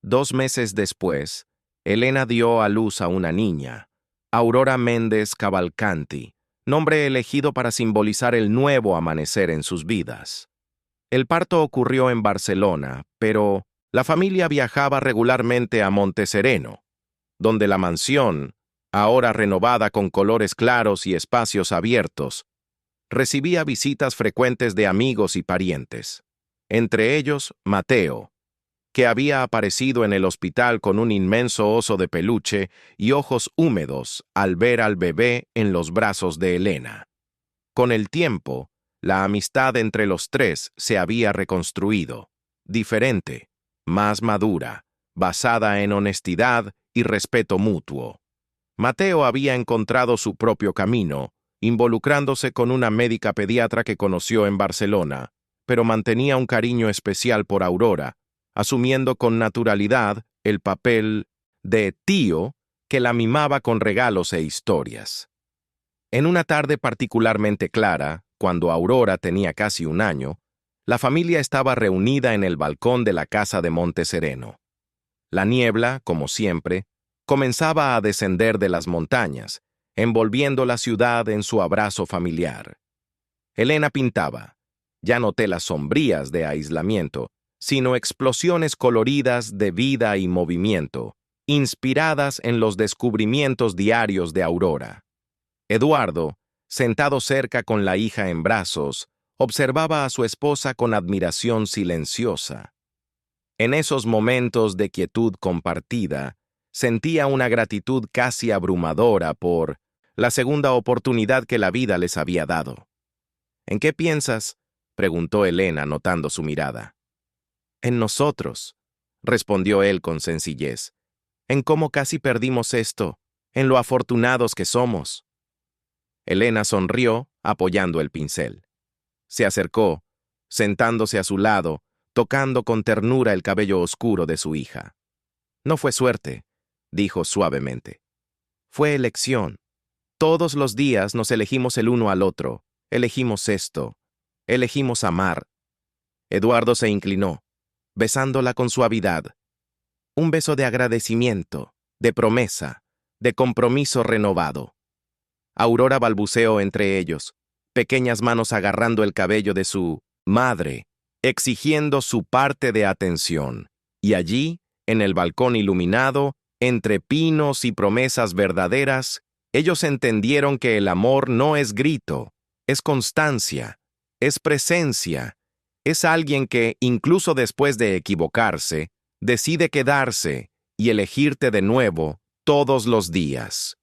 2 meses después, Elena dio a luz a una niña, Aurora Méndez Cavalcanti, nombre elegido para simbolizar el nuevo amanecer en sus vidas. El parto ocurrió en Barcelona, pero la familia viajaba regularmente a Montesereno, donde la mansión, ahora renovada con colores claros y espacios abiertos, recibía visitas frecuentes de amigos y parientes, entre ellos Mateo, que había aparecido en el hospital con un inmenso oso de peluche y ojos húmedos al ver al bebé en los brazos de Elena. Con el tiempo, la amistad entre los tres se había reconstruido, diferente, más madura, basada en honestidad y respeto mutuo. Mateo había encontrado su propio camino, involucrándose con una médica pediatra que conoció en Barcelona, pero mantenía un cariño especial por Aurora, asumiendo con naturalidad el papel de tío que la mimaba con regalos e historias. En una tarde particularmente clara, cuando Aurora tenía casi 1 año, la familia estaba reunida en el balcón de la casa de Montesereno. La niebla, como siempre, comenzaba a descender de las montañas, envolviendo la ciudad en su abrazo familiar. Elena pintaba, ya no telas sombrías de aislamiento, sino explosiones coloridas de vida y movimiento, inspiradas en los descubrimientos diarios de Aurora. Eduardo, sentado cerca con la hija en brazos, observaba a su esposa con admiración silenciosa. En esos momentos de quietud compartida, sentía una gratitud casi abrumadora por la segunda oportunidad que la vida les había dado. «¿En qué piensas?», preguntó Elena, notando su mirada. «En nosotros», respondió él con sencillez. «En cómo casi perdimos esto, en lo afortunados que somos». Elena sonrió, apoyando el pincel. Se acercó, sentándose a su lado, tocando con ternura el cabello oscuro de su hija. «No fue suerte», dijo suavemente. «Fue elección. Todos los días nos elegimos el uno al otro, elegimos esto, elegimos amar». Eduardo se inclinó, besándola con suavidad. Un beso de agradecimiento, de promesa, de compromiso renovado. Aurora balbuceó entre ellos, pequeñas manos agarrando el cabello de su madre, exigiendo su parte de atención, y allí, en el balcón iluminado, Entre pinos y promesas verdaderas, ellos entendieron que el amor no es grito, es constancia, es presencia, es alguien que, incluso después de equivocarse, decide quedarse y elegirte de nuevo todos los días.